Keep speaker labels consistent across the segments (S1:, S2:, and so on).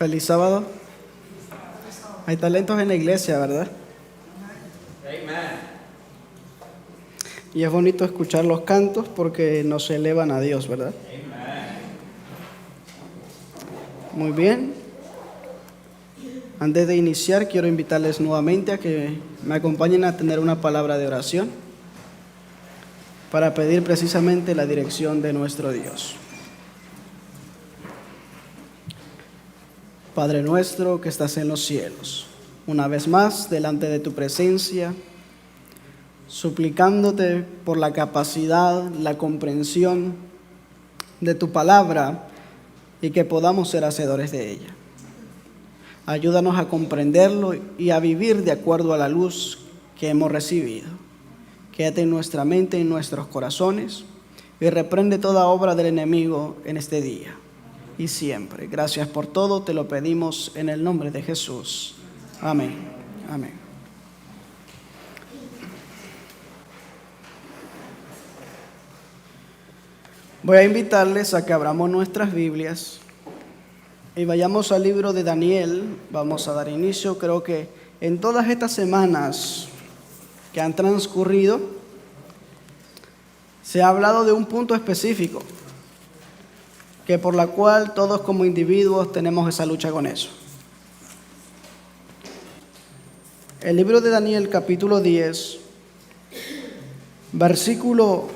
S1: Feliz sábado. Hay talentos en la iglesia, ¿verdad? Y es bonito escuchar los cantos porque nos elevan a Dios, ¿verdad? Muy bien. Antes de iniciar, quiero invitarles nuevamente a que me acompañen a tener una palabra de oración para pedir precisamente la dirección de nuestro Dios. Padre nuestro que estás en los cielos, una vez más delante de tu presencia, suplicándote por la capacidad, la comprensión de tu palabra y que podamos ser hacedores de ella. Ayúdanos a comprenderlo y a vivir de acuerdo a la luz que hemos recibido. Quédate en nuestra mente y en nuestros corazones y reprende toda obra del enemigo en este día y siempre. Gracias por todo, te lo pedimos en el nombre de Jesús. Amén. Amén. Voy a invitarles a que abramos nuestras Biblias y vayamos al libro de Daniel. Vamos a dar inicio. Creo que en todas estas semanas que han transcurrido se ha hablado de un punto específico, que por la cual todos como individuos tenemos esa lucha con eso. El libro de Daniel, capítulo 10, versículo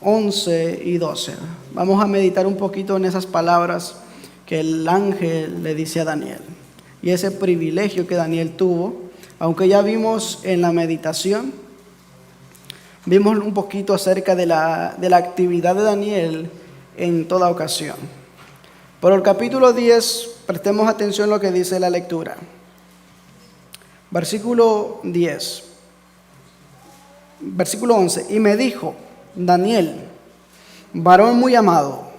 S1: 11 y 12. Vamos a meditar un poquito en esas palabras que el ángel le dice a Daniel y ese privilegio que Daniel tuvo, aunque ya vimos en la meditación, vimos un poquito acerca de la actividad de Daniel en toda ocasión. Pero el capítulo 10, prestemos atención a lo que dice la lectura. Versículo 10, versículo 11. Y me dijo, Daniel, varón muy amado,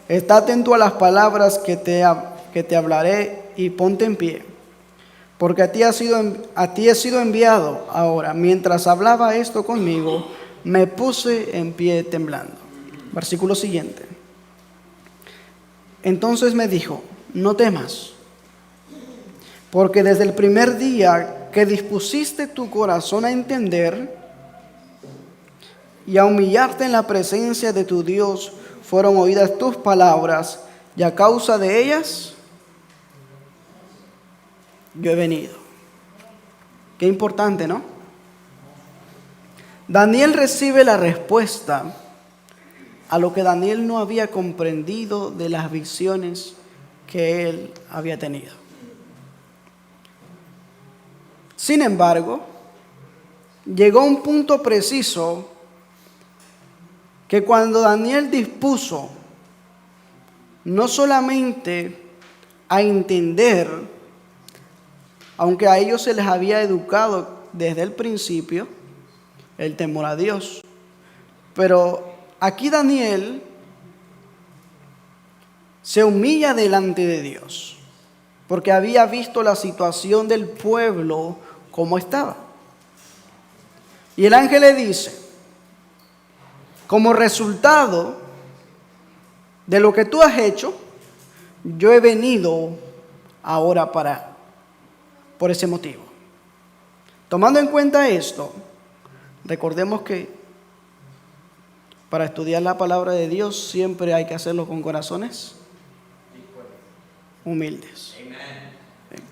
S1: está atento a las palabras que te hablaré y ponte en pie, porque a ti he sido enviado ahora. Mientras hablaba esto conmigo, me puse en pie temblando. Versículo siguiente. Entonces me dijo, no temas, porque desde el primer día que dispusiste tu corazón a entender y a humillarte en la presencia de tu Dios, fueron oídas tus palabras, y a causa de ellas yo he venido. Qué importante, ¿no? Daniel recibe la respuesta a lo que Daniel no había comprendido de las visiones que él había tenido. Sin embargo, llegó un punto preciso que cuando Daniel dispuso no solamente a entender, aunque a ellos se les había educado desde el principio el temor a Dios, pero aquí Daniel se humilla delante de Dios, porque había visto la situación del pueblo como estaba. Y el ángel le dice, como resultado de lo que tú has hecho, yo he venido ahora por ese motivo. Tomando en cuenta esto, recordemos que para estudiar la palabra de Dios siempre hay que hacerlo con corazones humildes. Bien.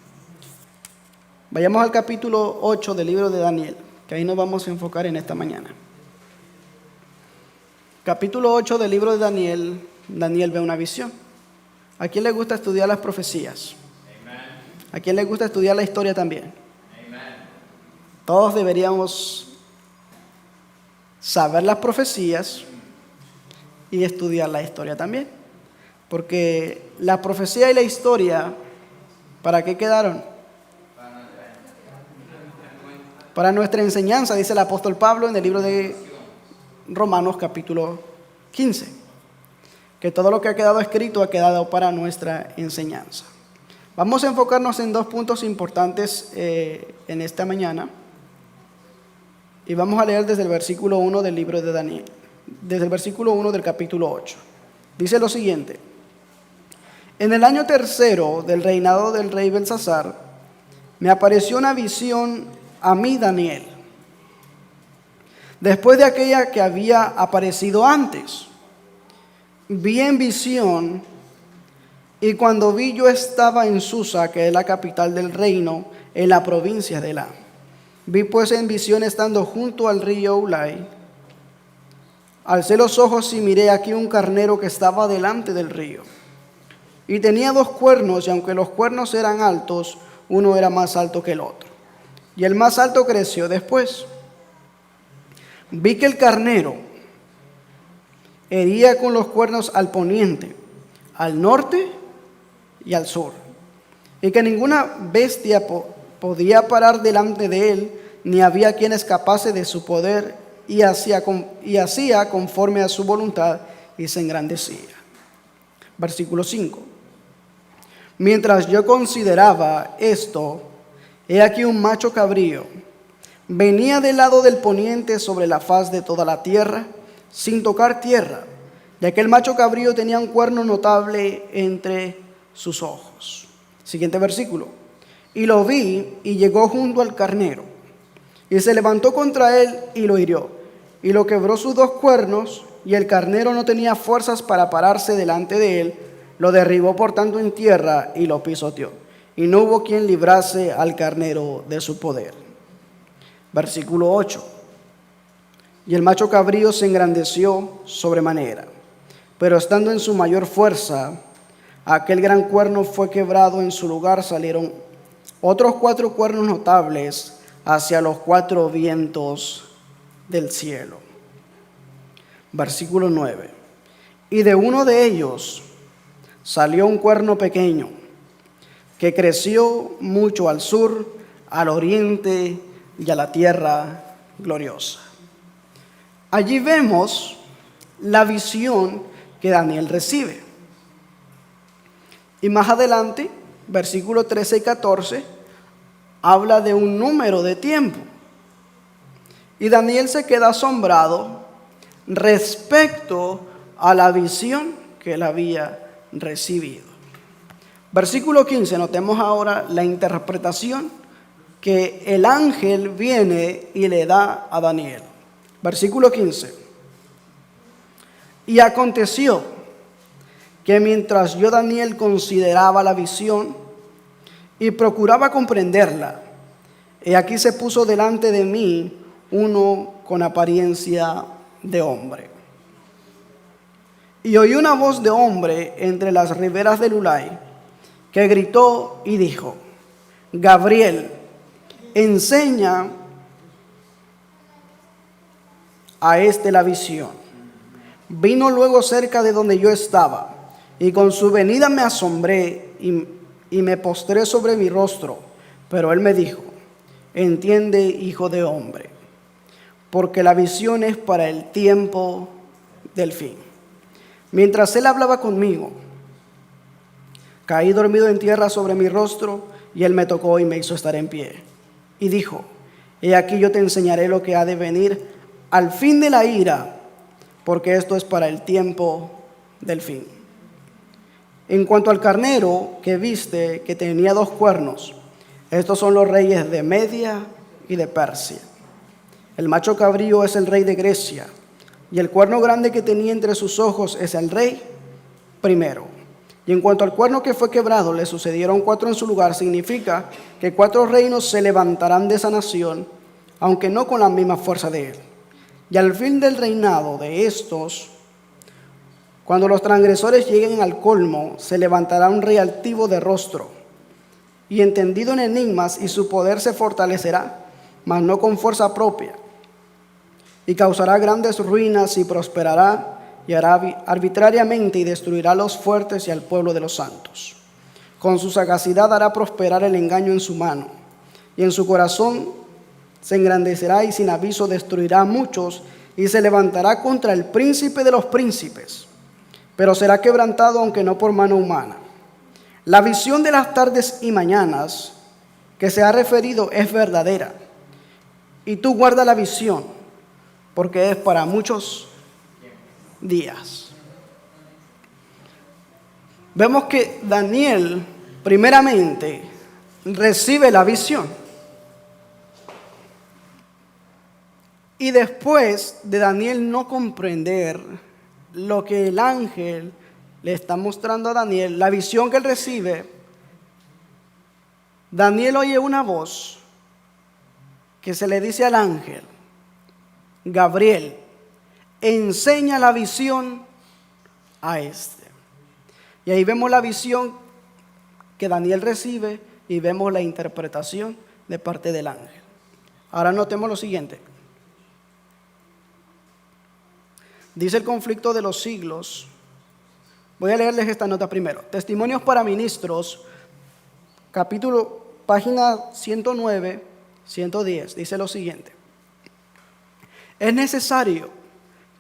S1: Vayamos al capítulo 8 del libro de Daniel, que ahí nos vamos a enfocar en esta mañana. Capítulo 8 del libro de Daniel, Daniel ve una visión. ¿A quién le gusta estudiar las profecías? ¿A quién le gusta estudiar la historia también? Todos deberíamos saber las profecías y estudiar la historia también. Porque la profecía y la historia, ¿para qué quedaron? Para nuestra enseñanza, dice el apóstol Pablo en el libro de Romanos capítulo 15, que todo lo que ha quedado escrito ha quedado para nuestra enseñanza. Vamos a enfocarnos en dos puntos importantes en esta mañana y vamos a leer desde el versículo 1 del libro de Daniel, desde el versículo 1 del capítulo 8. Dice lo siguiente: En el año tercero del reinado del rey Belsasar, me apareció una visión a mí, Daniel, después de aquella que había aparecido antes. Vi en visión, y cuando vi yo estaba en Susa, que es la capital del reino, en la provincia de Elá. Vi pues en visión estando junto al río Ulai. Alcé los ojos y miré aquí un carnero que estaba delante del río. Y tenía 2 cuernos, y aunque los cuernos eran altos, uno era más alto que el otro. Y el más alto creció después. Vi que el carnero hería con los cuernos al poniente, al norte y al sur, y que ninguna bestia podía parar delante de él, ni había quien escapase de su poder, y hacía conforme a su voluntad, y se engrandecía. Versículo 5. Mientras yo consideraba esto, he aquí un macho cabrío venía del lado del poniente sobre la faz de toda la tierra, sin tocar tierra, y aquel macho cabrío tenía un cuerno notable entre sus ojos. Siguiente versículo. Y lo vi, y llegó junto al carnero, y se levantó contra él y lo hirió, y lo quebró sus 2 cuernos, y el carnero no tenía fuerzas para pararse delante de él. Lo derribó por tanto en tierra y lo pisoteó, y no hubo quien librase al carnero de su poder. Versículo 8. Y el macho cabrío se engrandeció sobremanera, pero estando en su mayor fuerza, aquel gran cuerno fue quebrado. En su lugar salieron otros 4 cuernos notables hacia los 4 vientos del cielo. Versículo 9. Y de uno de ellos salió un cuerno pequeño, que creció mucho al sur, al oriente y a la tierra gloriosa. Allí vemos la visión que Daniel recibe. Y más adelante, versículos 13 y 14, habla de un número de tiempo. Y Daniel se queda asombrado respecto a la visión que él había recibido. Versículo 15, notemos ahora la interpretación que el ángel viene y le da a Daniel. Versículo 15. Y aconteció que mientras yo, Daniel, consideraba la visión y procuraba comprenderla, he aquí se puso delante de mí uno con apariencia de hombre. Y oí una voz de hombre entre las riberas del Ulai, que gritó y dijo: Gabriel, enseña a este la visión. Vino luego cerca de donde yo estaba, y con su venida me asombré y me postré sobre mi rostro. Pero él me dijo: entiende, hijo de hombre, porque la visión es para el tiempo del fin. Mientras él hablaba conmigo, caí dormido en tierra sobre mi rostro, y él me tocó y me hizo estar en pie. Y dijo: he aquí yo te enseñaré lo que ha de venir al fin de la ira, porque esto es para el tiempo del fin. En cuanto al carnero que viste, que tenía 2 cuernos, estos son los reyes de Media y de Persia. El macho cabrío es el rey de Grecia, y el cuerno grande que tenía entre sus ojos es el rey primero. Y en cuanto al cuerno que fue quebrado, le sucedieron 4 en su lugar. Significa que 4 reinos se levantarán de esa nación, aunque no con la misma fuerza de él. Y al fin del reinado de estos, cuando los transgresores lleguen al colmo, se levantará un rey altivo de rostro y entendido en enigmas, y su poder se fortalecerá, mas no con fuerza propia. Y causará grandes ruinas y prosperará, y hará arbitrariamente y destruirá a los fuertes y al pueblo de los santos. Con su sagacidad hará prosperar el engaño en su mano, y en su corazón se engrandecerá, y sin aviso destruirá a muchos, y se levantará contra el príncipe de los príncipes, pero será quebrantado, aunque no por mano humana. La visión de las tardes y mañanas que se ha referido es verdadera, y tú guarda la visión, porque es para muchos días. vemos que Daniel, primeramente, recibe la visión. Y después de Daniel no comprender lo que el ángel le está mostrando a Daniel, la visión que él recibe, Daniel oye una voz que se le dice al ángel: Gabriel, enseña la visión a este. Y ahí vemos la visión que Daniel recibe y vemos la interpretación de parte del ángel. Ahora notemos lo siguiente. Dice el conflicto de los siglos. Voy a leerles esta nota primero. Testimonios para ministros, capítulo, página 109, 110. Dice lo siguiente. Es necesario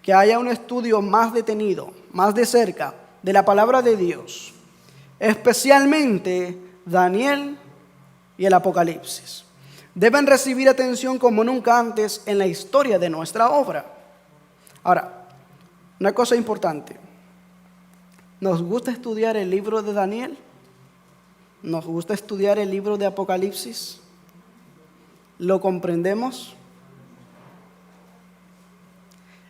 S1: que haya un estudio más detenido, más de cerca, de la palabra de Dios, especialmente Daniel y el Apocalipsis. Deben recibir atención como nunca antes en la historia de nuestra obra. Ahora, una cosa importante. ¿Nos gusta estudiar el libro de Daniel? ¿Nos gusta estudiar el libro de Apocalipsis? ¿Lo comprendemos?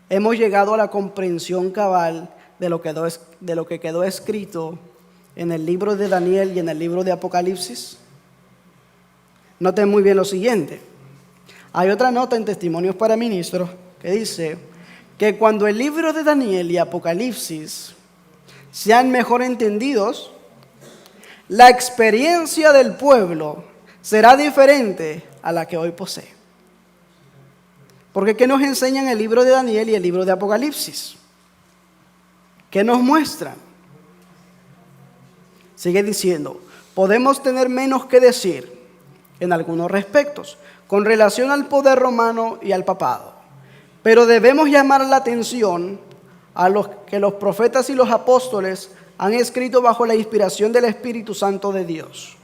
S1: ¿Hemos llegado a la comprensión cabal de lo que quedó escrito en el libro de Daniel y en el libro de Apocalipsis? Noten muy bien lo siguiente. Hay otra nota en Testimonios para Ministros que dice que cuando el libro de Daniel y Apocalipsis sean mejor entendidos, la experiencia del pueblo será diferente a la que hoy posee. Porque ¿qué nos enseñan el libro de Daniel y el libro de Apocalipsis? ¿Qué nos muestran? Sigue diciendo, podemos tener menos que decir en algunos respectos con relación al poder romano y al papado, pero debemos llamar la atención a los que los profetas y los apóstoles han escrito bajo la inspiración del Espíritu Santo de Dios.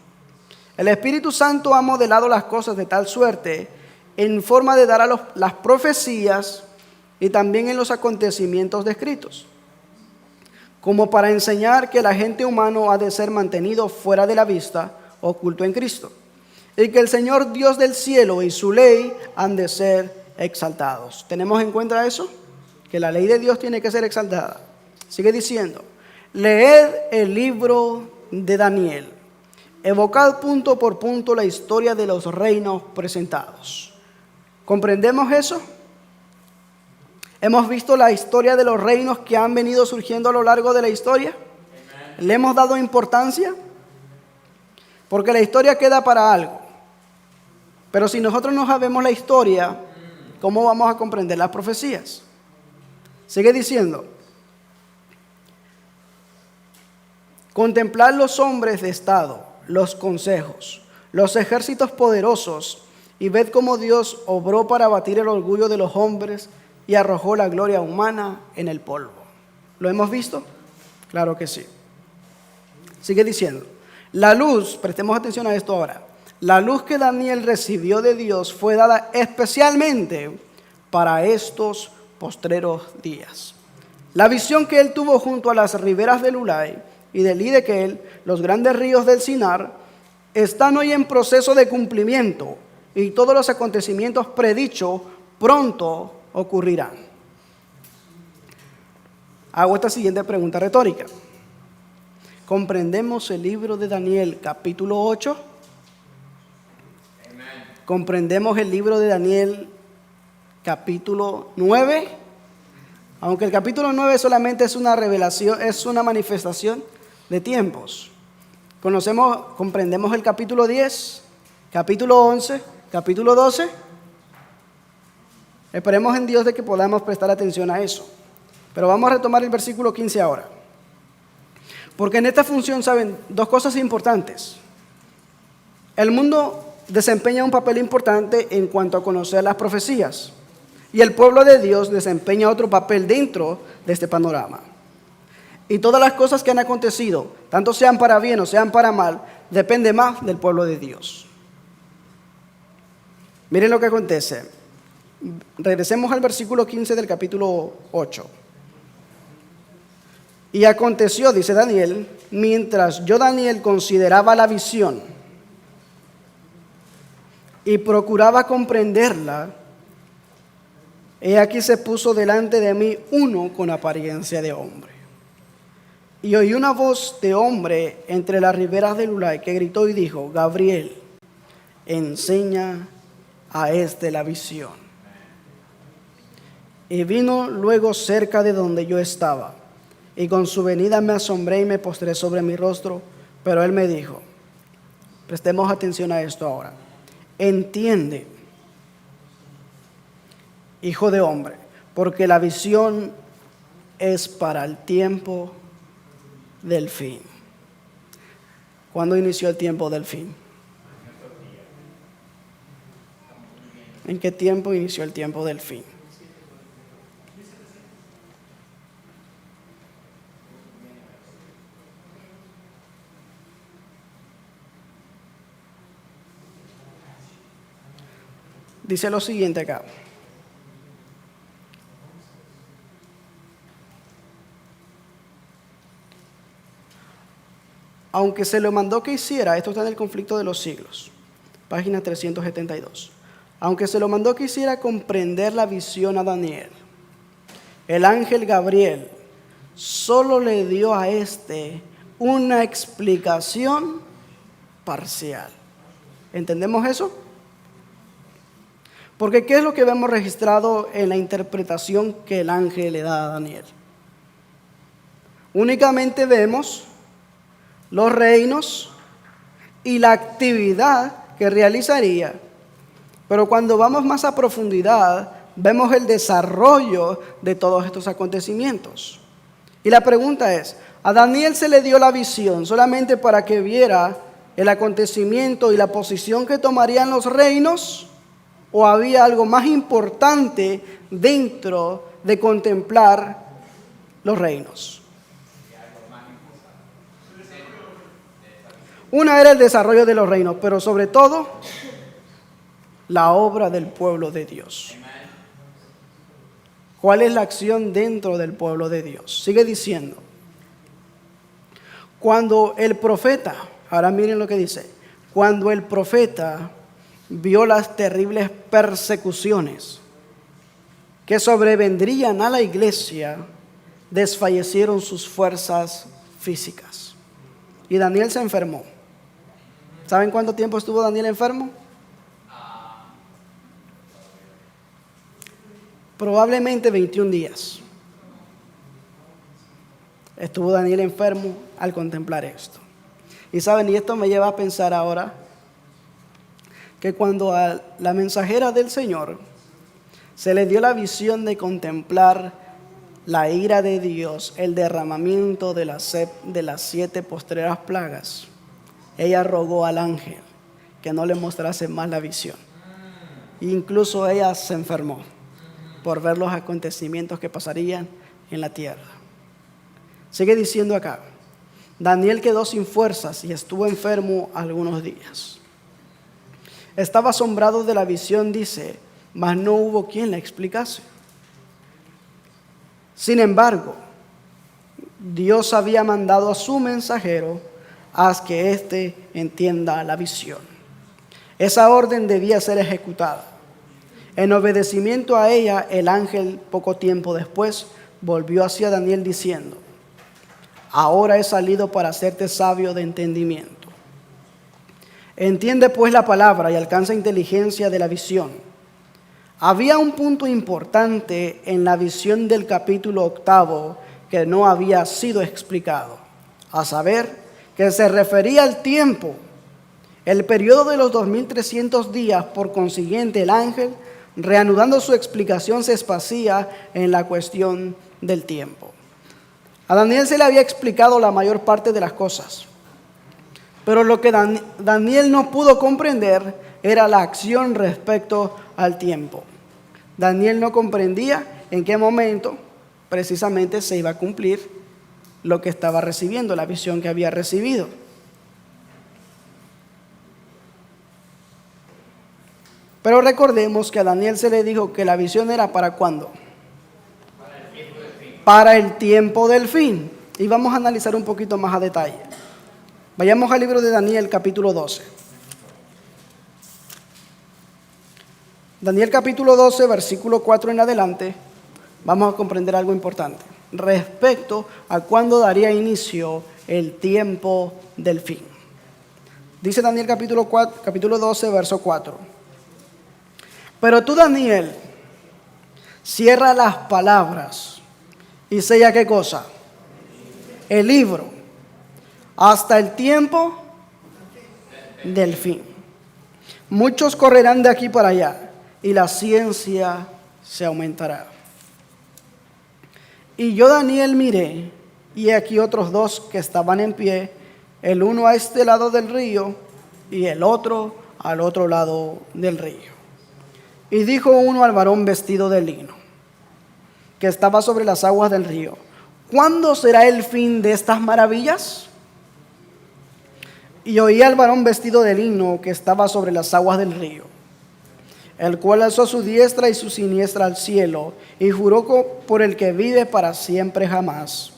S1: El Espíritu Santo ha modelado las cosas de tal suerte en forma de dar a las profecías y también en los acontecimientos descritos, como para enseñar que el agente humano ha de ser mantenido fuera de la vista, oculto en Cristo, y que el Señor Dios del cielo y su ley han de ser exaltados. ¿Tenemos en cuenta eso? Que la ley de Dios tiene que ser exaltada. Sigue diciendo, leed el libro de Daniel, evocad punto por punto la historia de los reinos presentados. ¿Comprendemos eso? ¿Hemos visto la historia de los reinos que han venido surgiendo a lo largo de la historia? ¿Le hemos dado importancia? Porque la historia queda para algo. Pero si nosotros no sabemos la historia, ¿cómo vamos a comprender las profecías? Sigue diciendo, contemplad los hombres de estado, los consejos, los ejércitos poderosos, y ved cómo Dios obró para abatir el orgullo de los hombres y arrojó la gloria humana en el polvo. ¿Lo hemos visto? Claro que sí. Sigue diciendo, la luz, prestemos atención a esto ahora, la luz que Daniel recibió de Dios fue dada especialmente para estos postreros días. La visión que él tuvo junto a las riberas del Ulai y del Hidekel, los grandes ríos del Sinar, están hoy en proceso de cumplimiento y todos los acontecimientos predichos pronto ocurrirán. Hago esta siguiente pregunta retórica. ¿Comprendemos el libro de Daniel capítulo 8? ¿Comprendemos el libro de Daniel capítulo 9? Aunque el capítulo 9 solamente es una revelación, es una manifestación de tiempos. ¿Comprendemos el capítulo 10, capítulo 11, capítulo 12? Esperemos en Dios de que podamos prestar atención a eso. Pero vamos a retomar el versículo 15 ahora. Porque en esta función, ¿saben? Dos cosas importantes. El mundo desempeña un papel importante en cuanto a conocer las profecías. Y el pueblo de Dios desempeña otro papel dentro de este panorama. Y todas las cosas que han acontecido, tanto sean para bien o sean para mal, depende más del pueblo de Dios. Miren lo que acontece. Regresemos al versículo 15 del capítulo 8. Y aconteció, dice Daniel, mientras yo, Daniel, consideraba la visión y procuraba comprenderla, he aquí se puso delante de mí uno con apariencia de hombre. Y oí una voz de hombre entre las riberas del Ulai que gritó y dijo: Gabriel, enseña a este la visión. Y vino luego cerca de donde yo estaba, y con su venida me asombré y me postré sobre mi rostro, pero él me dijo, prestemos atención a esto ahora, entiende, hijo de hombre, porque la visión es para el tiempo del fin. ¿Cuándo inició el tiempo del fin? ¿En qué tiempo inició el tiempo del fin? Dice lo siguiente acá. Aunque se lo mandó que hiciera, esto está en el conflicto de los siglos, página 372. Aunque se lo mandó que hiciera comprender la visión a Daniel, el ángel Gabriel solo le dio a este una explicación parcial. ¿Entendemos eso? Porque ¿qué es lo que vemos registrado en la interpretación que el ángel le da a Daniel? Únicamente vemos los reinos y la actividad que realizaría. Pero cuando vamos más a profundidad, vemos el desarrollo de todos estos acontecimientos. Y la pregunta es, ¿a Daniel se le dio la visión solamente para que viera el acontecimiento y la posición que tomarían los reinos? ¿O había algo más importante dentro de contemplar los reinos? Una era el desarrollo de los reinos, pero sobre todo la obra del pueblo de Dios. ¿Cuál es la acción dentro del pueblo de Dios? Sigue diciendo, cuando el profeta, ahora miren lo que dice, cuando el profeta vio las terribles persecuciones que sobrevendrían a la iglesia, desfallecieron sus fuerzas físicas. Y Daniel se enfermó. ¿Saben cuánto tiempo estuvo Daniel enfermo? Probablemente 21 días. Estuvo Daniel enfermo al contemplar esto. Y saben, y esto me lleva a pensar ahora, que cuando a la mensajera del Señor se le dio la visión de contemplar la ira de Dios, el derramamiento de las 7 postreras plagas, ella rogó al ángel que no le mostrase más la visión. Incluso ella se enfermó por ver los acontecimientos que pasarían en la tierra. Sigue diciendo acá, Daniel quedó sin fuerzas y estuvo enfermo algunos días. Estaba asombrado de la visión, dice, mas no hubo quien la explicase. Sin embargo, Dios había mandado a su mensajero, haz que éste entienda la visión. Esa orden debía ser ejecutada. En obedecimiento a ella, el ángel, poco tiempo después, volvió hacia Daniel diciendo, ahora he salido para hacerte sabio de entendimiento. Entiende pues la palabra y alcanza inteligencia de la visión. Había un punto importante en la visión del capítulo 8 que no había sido explicado, a saber, que se refería al tiempo, el periodo de los 2300 días. Por consiguiente, el ángel, reanudando su explicación, se espacía en la cuestión del tiempo. A Daniel se le había explicado la mayor parte de las cosas, pero lo que Daniel no pudo comprender era la acción respecto al tiempo. Daniel no comprendía en qué momento precisamente se iba a cumplir lo que estaba recibiendo, la visión que había recibido. Pero recordemos que a Daniel se le dijo que la visión era ¿para cuándo? Para el tiempo del fin. y vamos a analizar un poquito más a detalle. Vayamos al libro de Daniel, capítulo 12. Daniel capítulo 12, versículo 4 en adelante, vamos a comprender algo importante respecto a cuándo daría inicio el tiempo del fin. Dice Daniel capítulo 12, verso 4. Pero tú, Daniel, cierra las palabras y sella ¿qué cosa? El libro, hasta el tiempo del fin. Muchos correrán de aquí para allá y la ciencia se aumentará. Y yo, Daniel, miré, y aquí otros dos que estaban en pie, el uno a este lado del río y el otro al otro lado del río. Y dijo uno al varón vestido de lino, que estaba sobre las aguas del río: ¿cuándo será el fin de estas maravillas? Y oí al varón vestido de lino que estaba sobre las aguas del río, el cual alzó su diestra y su siniestra al cielo, y juró por el que vive para siempre jamás,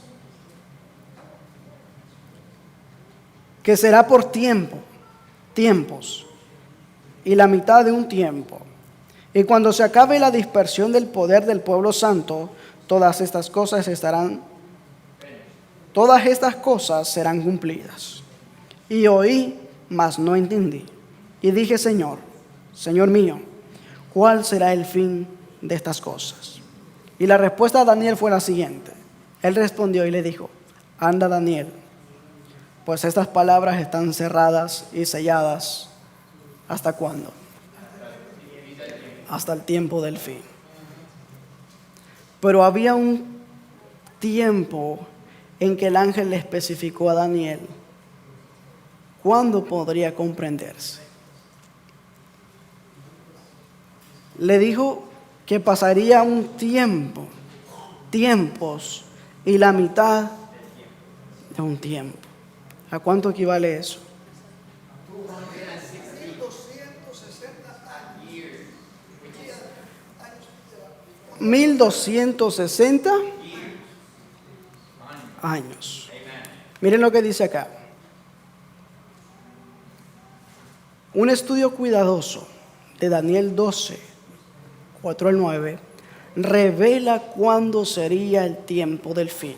S1: que será por tiempos, y la mitad de un tiempo. Y cuando se acabe la dispersión del poder del pueblo santo, todas estas cosas serán cumplidas. Y oí, mas no entendí. Y dije: Señor mío, ¿cuál será el fin de estas cosas? Y la respuesta de Daniel fue la siguiente. Él respondió y le dijo: anda, Daniel, pues estas palabras están cerradas y selladas. ¿Hasta cuándo? Hasta el tiempo del fin. Pero había un tiempo en que el ángel le especificó a Daniel cuándo podría comprenderse. Le dijo que pasaría un tiempos y la mitad de un tiempo. ¿A cuánto equivale eso? 1260 años. Miren lo que dice acá. Un estudio cuidadoso de Daniel 12, 4 al 9, revela cuándo sería el tiempo del fin.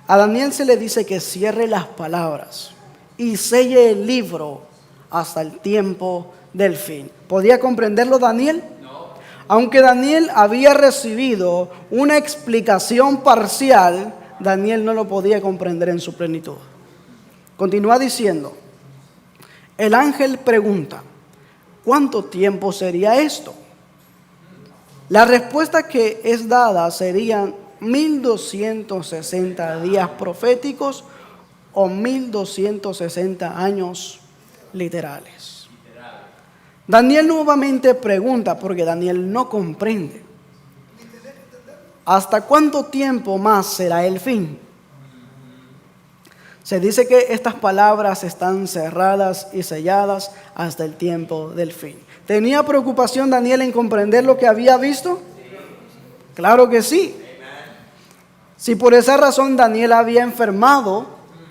S1: A Daniel se le dice que cierre las palabras y selle el libro hasta el tiempo del fin. ¿Podía comprenderlo Daniel? Aunque Daniel había recibido una explicación parcial, Daniel no lo podía comprender en su plenitud. Continúa diciendo, el ángel pregunta: ¿cuánto tiempo sería esto? La respuesta que es dada serían 1260 días proféticos o 1260 años literales. Daniel nuevamente pregunta, porque Daniel no comprende: ¿hasta cuánto tiempo más será el fin? Se dice que estas palabras están cerradas y selladas hasta el tiempo del fin. ¿Tenía preocupación Daniel en comprender lo que había visto? Claro que sí. Si por esa razón Daniel había enfermado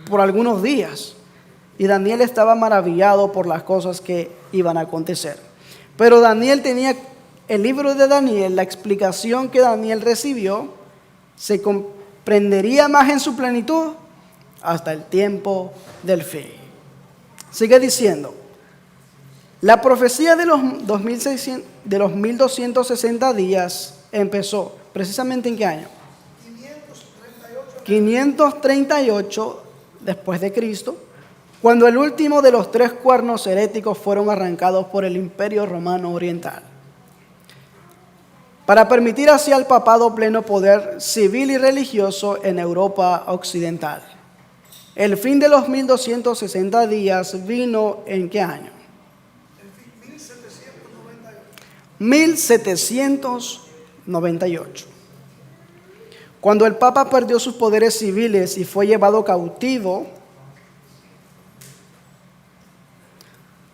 S1: por algunos días, y Daniel estaba maravillado por las cosas que iban a acontecer. Pero Daniel tenía el libro de Daniel, la explicación que Daniel recibió, se comprendería más en su plenitud hasta el tiempo del fin. Sigue diciendo, la profecía de los 1260 días empezó, ¿precisamente en qué año? 538 después de Cristo, cuando el último de los 3 cuernos heréticos fueron arrancados por el Imperio Romano Oriental, para permitir así al papado pleno poder civil y religioso en Europa occidental. El fin de los 1260 días vino ¿en qué año? 1798. Cuando el Papa perdió sus poderes civiles y fue llevado cautivo,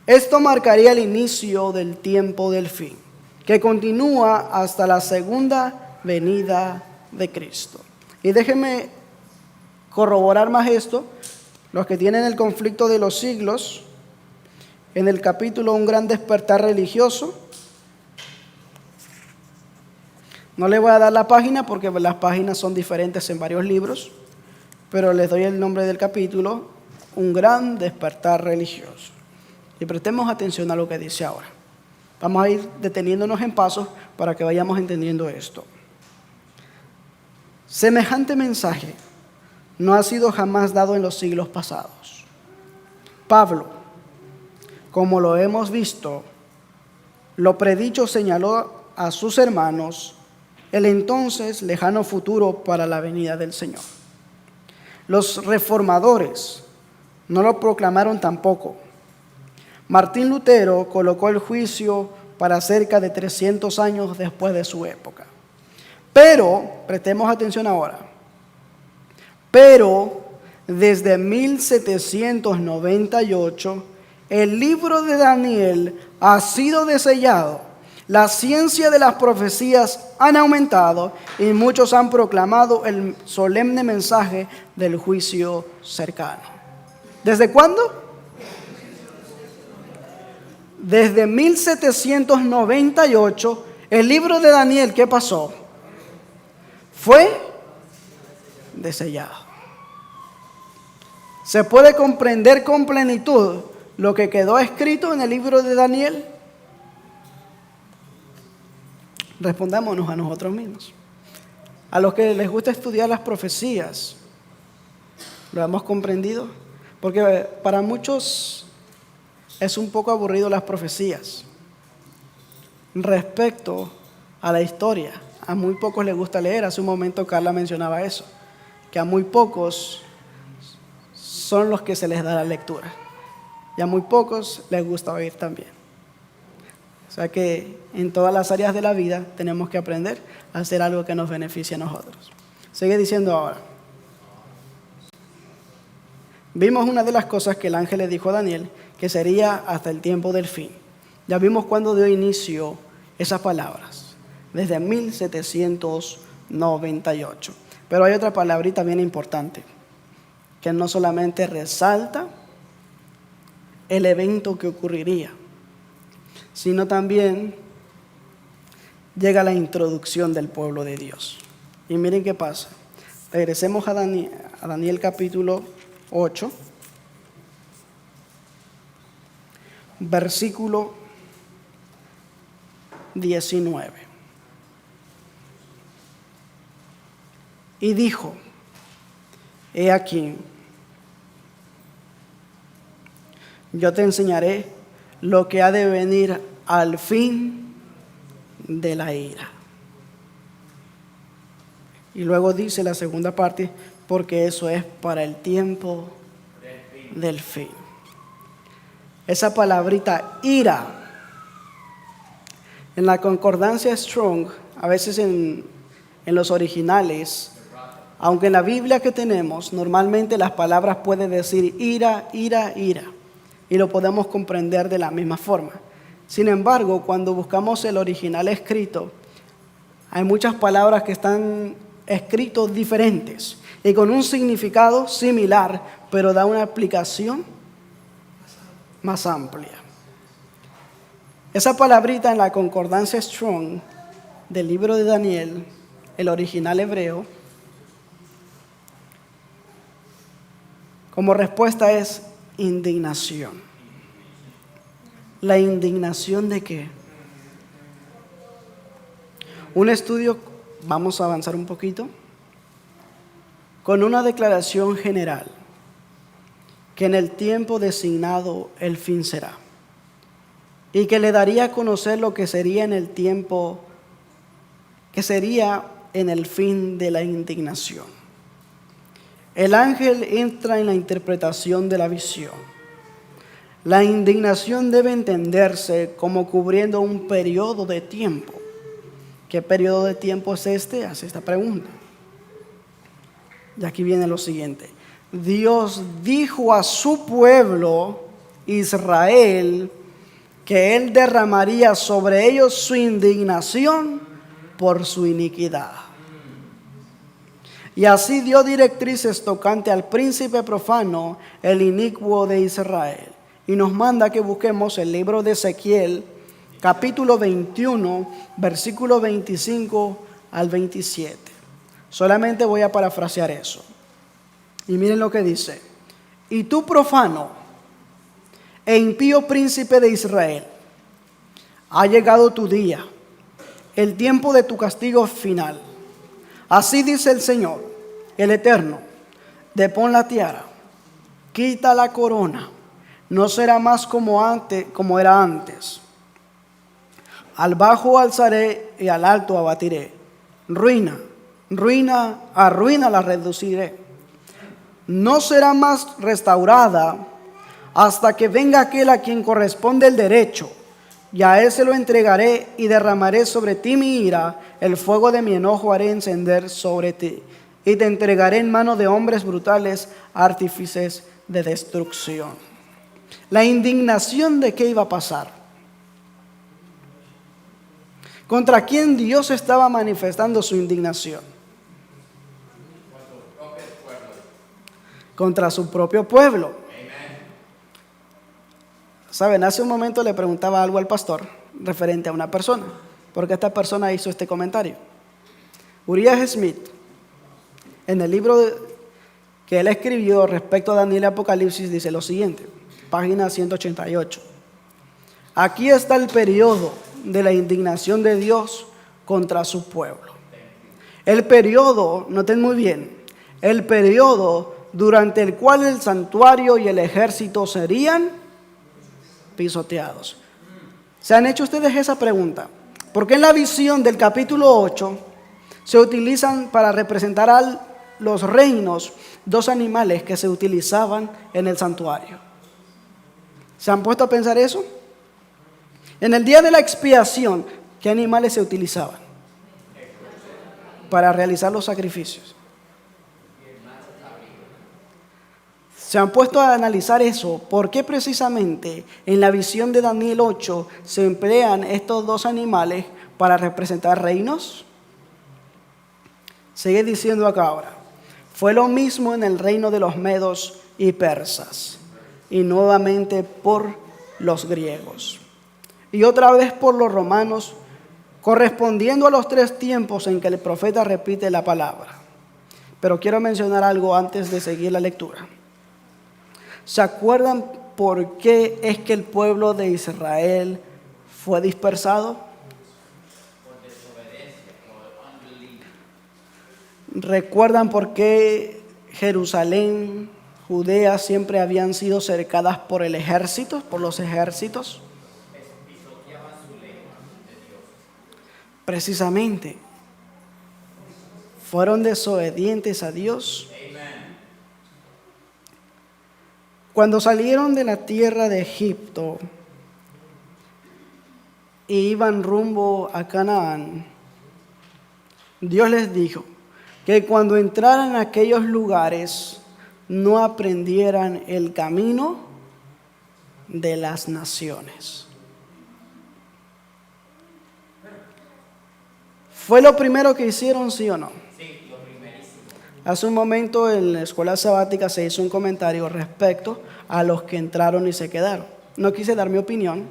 S1: esto marcaría el inicio del tiempo del fin, que continúa hasta la segunda venida de Cristo. Y déjeme corroborar más esto, los que tienen el conflicto de los siglos, en el capítulo Un gran despertar religioso, no le voy a dar la página porque las páginas son diferentes en varios libros, pero les doy el nombre del capítulo, Un gran despertar religioso. Y prestemos atención a lo que dice ahora. Vamos a ir deteniéndonos en pasos para que vayamos entendiendo esto. Semejante mensaje no ha sido jamás dado en los siglos pasados. Pablo, como lo hemos visto, lo predicho señaló a sus hermanos el entonces lejano futuro para la venida del Señor. Los reformadores no lo proclamaron tampoco. Martín Lutero colocó el juicio para cerca de 300 años después de su época. Pero, prestemos atención ahora, pero desde 1798 el libro de Daniel ha sido desellado. La ciencia de las profecías han aumentado y muchos han proclamado el solemne mensaje del juicio cercano. ¿Desde cuándo? Desde 1798, el libro de Daniel, ¿qué pasó? Fue desellado. ¿Se puede comprender con plenitud lo que quedó escrito en el libro de Daniel? Respondámonos a nosotros mismos. A los que les gusta estudiar las profecías, ¿lo hemos comprendido? Porque para muchos es un poco aburrido las profecías respecto a la historia. A muy pocos les gusta leer. Hace un momento Carla mencionaba eso, que a muy pocos son los que se les da la lectura y a muy pocos les gusta oír también. O sea que en todas las áreas de la vida tenemos que aprender a hacer algo que nos beneficie a nosotros. Sigue diciendo ahora. Vimos una de las cosas que el ángel le dijo a Daniel, que sería hasta el tiempo del fin. Ya vimos cuándo dio inicio esas palabras, desde 1798. Pero hay otra palabrita bien importante, que no solamente resalta el evento que ocurriría, sino también llega la introducción del pueblo de Dios. Y miren qué pasa. Regresemos a Daniel capítulo 8, versículo 19. Y dijo, he aquí, yo te enseñaré lo que ha de venir al fin de la ira. Y luego dice la segunda parte, porque eso es para el tiempo del fin. Esa palabrita ira, en la concordancia Strong, a veces en los originales, aunque en la Biblia que tenemos, normalmente las palabras pueden decir ira, ira, ira, y lo podemos comprender de la misma forma. Sin embargo, cuando buscamos el original escrito, hay muchas palabras que están escritos diferentes y con un significado similar, pero da una aplicación más amplia. Esa palabrita en la concordancia Strong del libro de Daniel, el original hebreo, como respuesta es indignación. ¿La indignación de qué? Un estudio, vamos a avanzar un poquito, con una declaración general, que en el tiempo designado el fin será, y que le daría a conocer lo que sería en el tiempo, que sería en el fin de la indignación. El ángel entra en la interpretación de la visión. La indignación debe entenderse como cubriendo un periodo de tiempo. ¿Qué periodo de tiempo es este? Hace esta pregunta. Y aquí viene lo siguiente. Dios dijo a su pueblo, Israel, que Él derramaría sobre ellos su indignación por su iniquidad. Y así dio directrices tocante al príncipe profano, el inicuo de Israel. Y nos manda que busquemos el libro de Ezequiel, capítulo 21, versículo 25 al 27. Solamente voy a parafrasear eso. Y miren lo que dice. Y tú, profano e impío príncipe de Israel, ha llegado tu día, el tiempo de tu castigo final. Así dice el Señor, el Eterno: depón la tiara, quita la corona, no será más como era antes. Al bajo alzaré y al alto abatiré. Ruina, a ruina la reduciré. No será más restaurada hasta que venga aquel a quien corresponde el derecho, y a él se lo entregaré y derramaré sobre ti mi ira, el fuego de mi enojo haré encender sobre ti, y te entregaré en manos de hombres brutales, artífices de destrucción. La indignación de qué iba a pasar. ¿Contra quién Dios estaba manifestando su indignación? Contra su propio pueblo. Saben, hace un momento le preguntaba algo al pastor referente a una persona, porque esta persona hizo este comentario. Uriah Smith, en el libro que él escribió respecto a Daniel y Apocalipsis, dice lo siguiente, página 188. Aquí está el periodo de la indignación de Dios contra su pueblo. El periodo, noten muy bien, el periodo durante el cual el santuario y el ejército serían pisoteados. ¿Se han hecho ustedes esa pregunta? ¿Por qué en la visión del capítulo 8 se utilizan para representar a los reinos dos animales que se utilizaban en el santuario? ¿Se han puesto a pensar eso? En el día de la expiación, ¿qué animales se utilizaban para realizar los sacrificios? ¿Se han puesto a analizar eso? ¿Por qué precisamente en la visión de Daniel 8 se emplean estos dos animales para representar reinos? Sigue diciendo acá ahora. Fue lo mismo en el reino de los medos y persas, y nuevamente por los griegos, y otra vez por los romanos, correspondiendo a los 3 tiempos en que el profeta repite la palabra. Pero quiero mencionar algo antes de seguir la lectura. ¿Se acuerdan por qué es que el pueblo de Israel fue dispersado?
S2: Por desobediencia, por unbelief.
S1: ¿Recuerdan por qué Jerusalén, Judea siempre habían sido cercadas por el ejército, por los ejércitos?
S2: Pisoteaban su ley de Dios.
S1: Precisamente, fueron desobedientes a Dios. Cuando salieron de la tierra de Egipto y iban rumbo a Canaán, Dios les dijo que cuando entraran a aquellos lugares no aprendieran el camino de las naciones. ¿Fue lo primero que hicieron, sí o no?
S2: Sí, lo primerísimo.
S1: Hace un momento en la escuela sabática se hizo un comentario respecto a los que entraron y se quedaron. No quise dar mi opinión,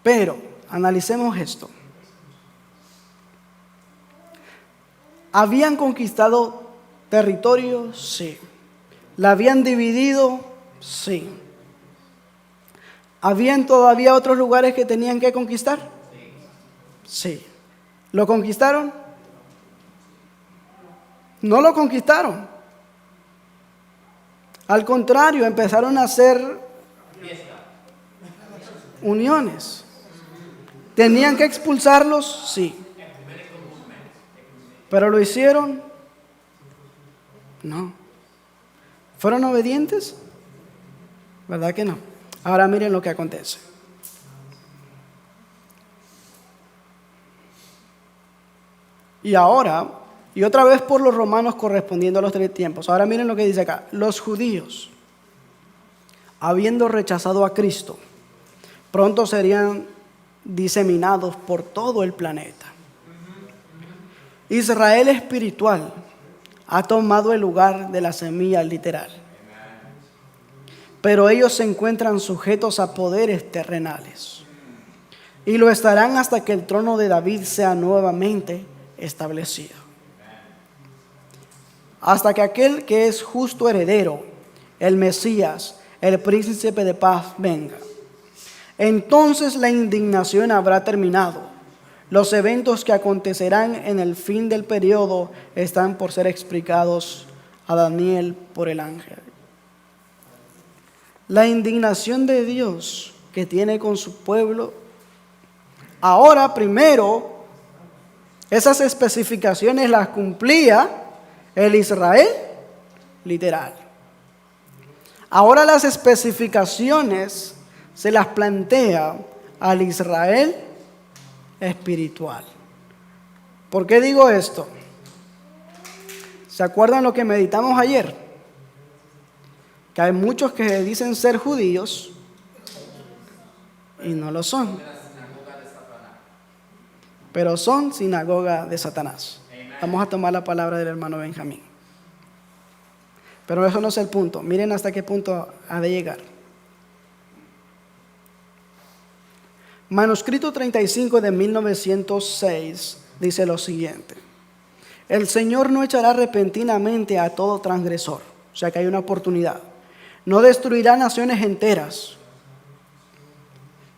S1: pero analicemos esto. ¿Habían conquistado territorio? Sí. ¿La habían dividido? Sí. ¿Habían todavía otros lugares que tenían que conquistar? Sí. ¿Lo conquistaron? No lo conquistaron. Al contrario, empezaron a hacer uniones. ¿Tenían que expulsarlos? Sí. ¿Pero lo hicieron? No. ¿Fueron obedientes? ¿Verdad que no? Ahora miren lo que acontece. Y ahora, y otra vez por los romanos correspondiendo a los 3 tiempos. Ahora miren lo que dice acá. Los judíos, habiendo rechazado a Cristo, pronto serían diseminados por todo el planeta. Israel espiritual ha tomado el lugar de la semilla literal. Pero ellos se encuentran sujetos a poderes terrenales y lo estarán hasta que el trono de David sea nuevamente establecido. Hasta que aquel que es justo heredero, el Mesías, el príncipe de paz, venga. Entonces la indignación habrá terminado. Los eventos que acontecerán en el fin del periodo están por ser explicados a Daniel por el ángel. La indignación de Dios que tiene con su pueblo. Ahora, primero, esas especificaciones las cumplía el Israel literal. Ahora las especificaciones se las plantea al Israel espiritual. ¿Por qué digo esto? ¿Se acuerdan lo que meditamos ayer? Que hay muchos que dicen ser judíos y no lo son, pero son sinagoga de Satanás. Vamos a tomar la palabra del hermano Benjamín. Pero eso no es el punto. Miren hasta qué punto ha de llegar. Manuscrito 35 de 1906 dice lo siguiente: el Señor no echará repentinamente a todo transgresor, o sea que hay una oportunidad. No destruirá naciones enteras,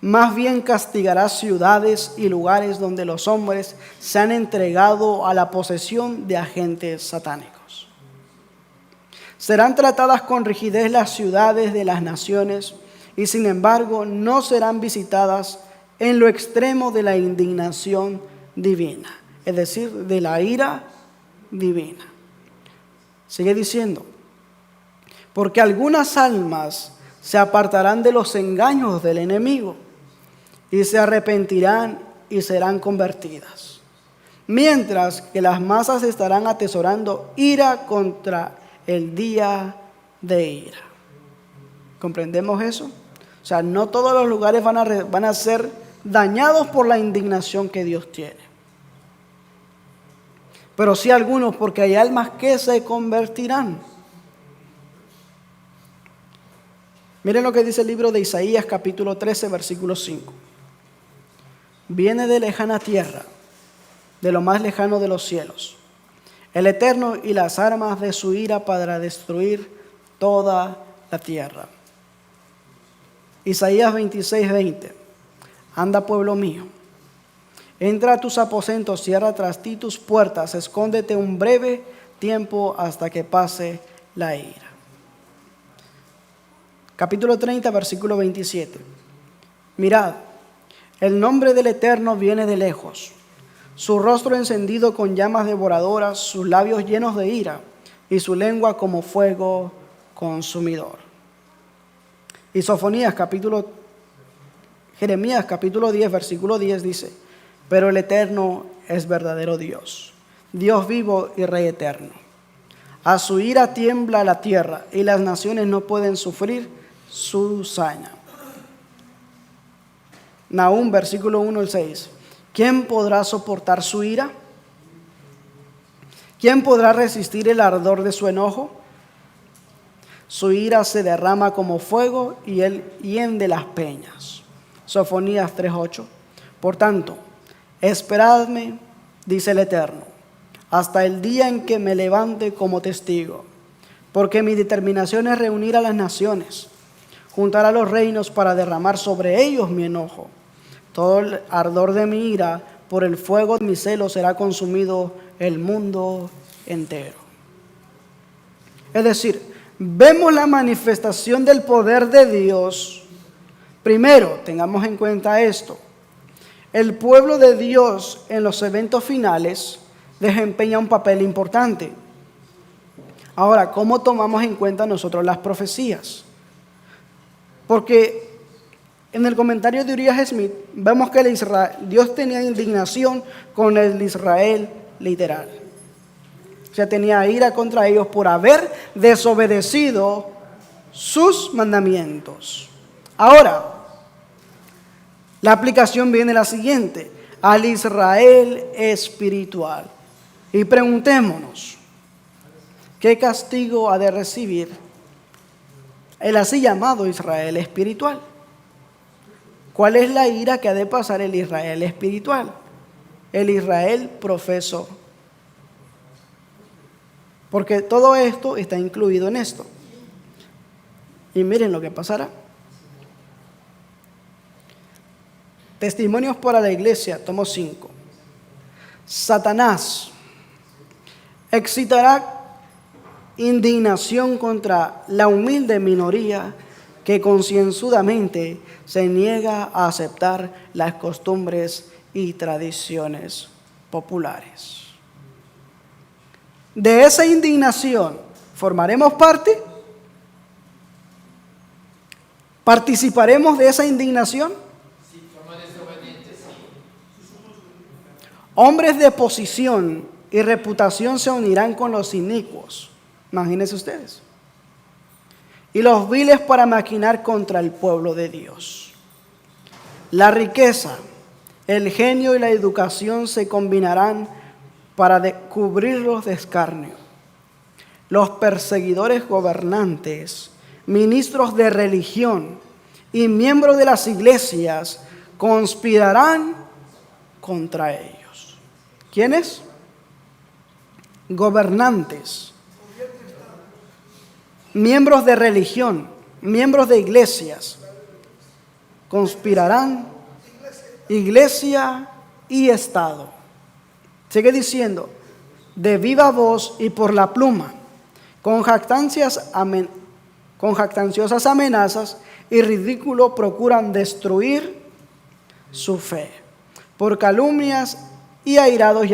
S1: más bien castigará ciudades y lugares donde los hombres se han entregado a la posesión de agentes satánicos. Serán tratadas con rigidez las ciudades de las naciones y sin embargo no serán visitadas en lo extremo de la indignación divina, es decir, de la ira divina. Sigue diciendo: porque algunas almas se apartarán de los engaños del enemigo y se arrepentirán y serán convertidas, mientras que las masas estarán atesorando ira contra el día de ira. ¿Comprendemos eso? O sea, no todos los lugares van a ser dañados por la indignación que Dios tiene, pero sí algunos, porque hay almas que se convertirán. Miren lo que dice el libro de Isaías capítulo 13 versículo 5. Viene de lejana tierra, de lo más lejano de los cielos, el Eterno y las armas de su ira para destruir toda la tierra. Isaías 26:20. Anda, pueblo mío, entra a tus aposentos, cierra tras ti tus puertas, escóndete un breve tiempo hasta que pase la ira. Capítulo 30, versículo 27. Mirad, el nombre del Eterno viene de lejos, su rostro encendido con llamas devoradoras, sus labios llenos de ira y su lengua como fuego consumidor. Y Jeremías capítulo 10, versículo 10 dice: pero el Eterno es verdadero Dios, Dios vivo y Rey eterno. A su ira tiembla la tierra y las naciones no pueden sufrir su saña. Nahum, versículo 1 al 6. ¿Quién podrá soportar su ira? ¿Quién podrá resistir el ardor de su enojo? Su ira se derrama como fuego y él hiende las peñas. Sofonías 3:8. Por tanto, esperadme, dice el Eterno, hasta el día en que me levante como testigo, porque mi determinación es reunir a las naciones, juntar a los reinos para derramar sobre ellos mi enojo. Todo el ardor de mi ira, por el fuego de mi celo, será consumido el mundo entero. Es decir, vemos la manifestación del poder de Dios. Primero, tengamos en cuenta esto: el pueblo de Dios en los eventos finales desempeña un papel importante. Ahora, ¿cómo tomamos en cuenta nosotros las profecías? Porque en el comentario de Uriah Smith vemos que Dios tenía indignación con el Israel literal. O sea, tenía ira contra ellos por haber desobedecido sus mandamientos. Ahora, la aplicación viene la siguiente: al Israel espiritual. Y preguntémonos, ¿qué castigo ha de recibir el así llamado Israel espiritual? ¿Cuál es la ira que ha de pasar el Israel espiritual? El Israel profeso. Porque todo esto está incluido en esto. Y miren lo que pasará. Testimonios para la iglesia, tomo 5. Satanás excitará indignación contra la humilde minoría que concienzudamente se niega a aceptar las costumbres y tradiciones populares. De esa indignación, ¿formaremos parte? ¿Participaremos de esa indignación?
S2: Si somos desobedientes, sí.
S1: Hombres de posición y reputación se unirán con los inicuos. Imagínense ustedes. Y los viles para maquinar contra el pueblo de Dios. La riqueza, el genio y la educación se combinarán para cubrirlos de escarnio. Los perseguidores gobernantes, ministros de religión y miembros de las iglesias conspirarán contra ellos. ¿Quiénes? Gobernantes, miembros de religión, miembros de iglesias, conspirarán, iglesia y Estado. Sigue diciendo, de viva voz y por la pluma, con jactanciosas amenazas y ridículo procuran destruir su fe, por calumnias y airados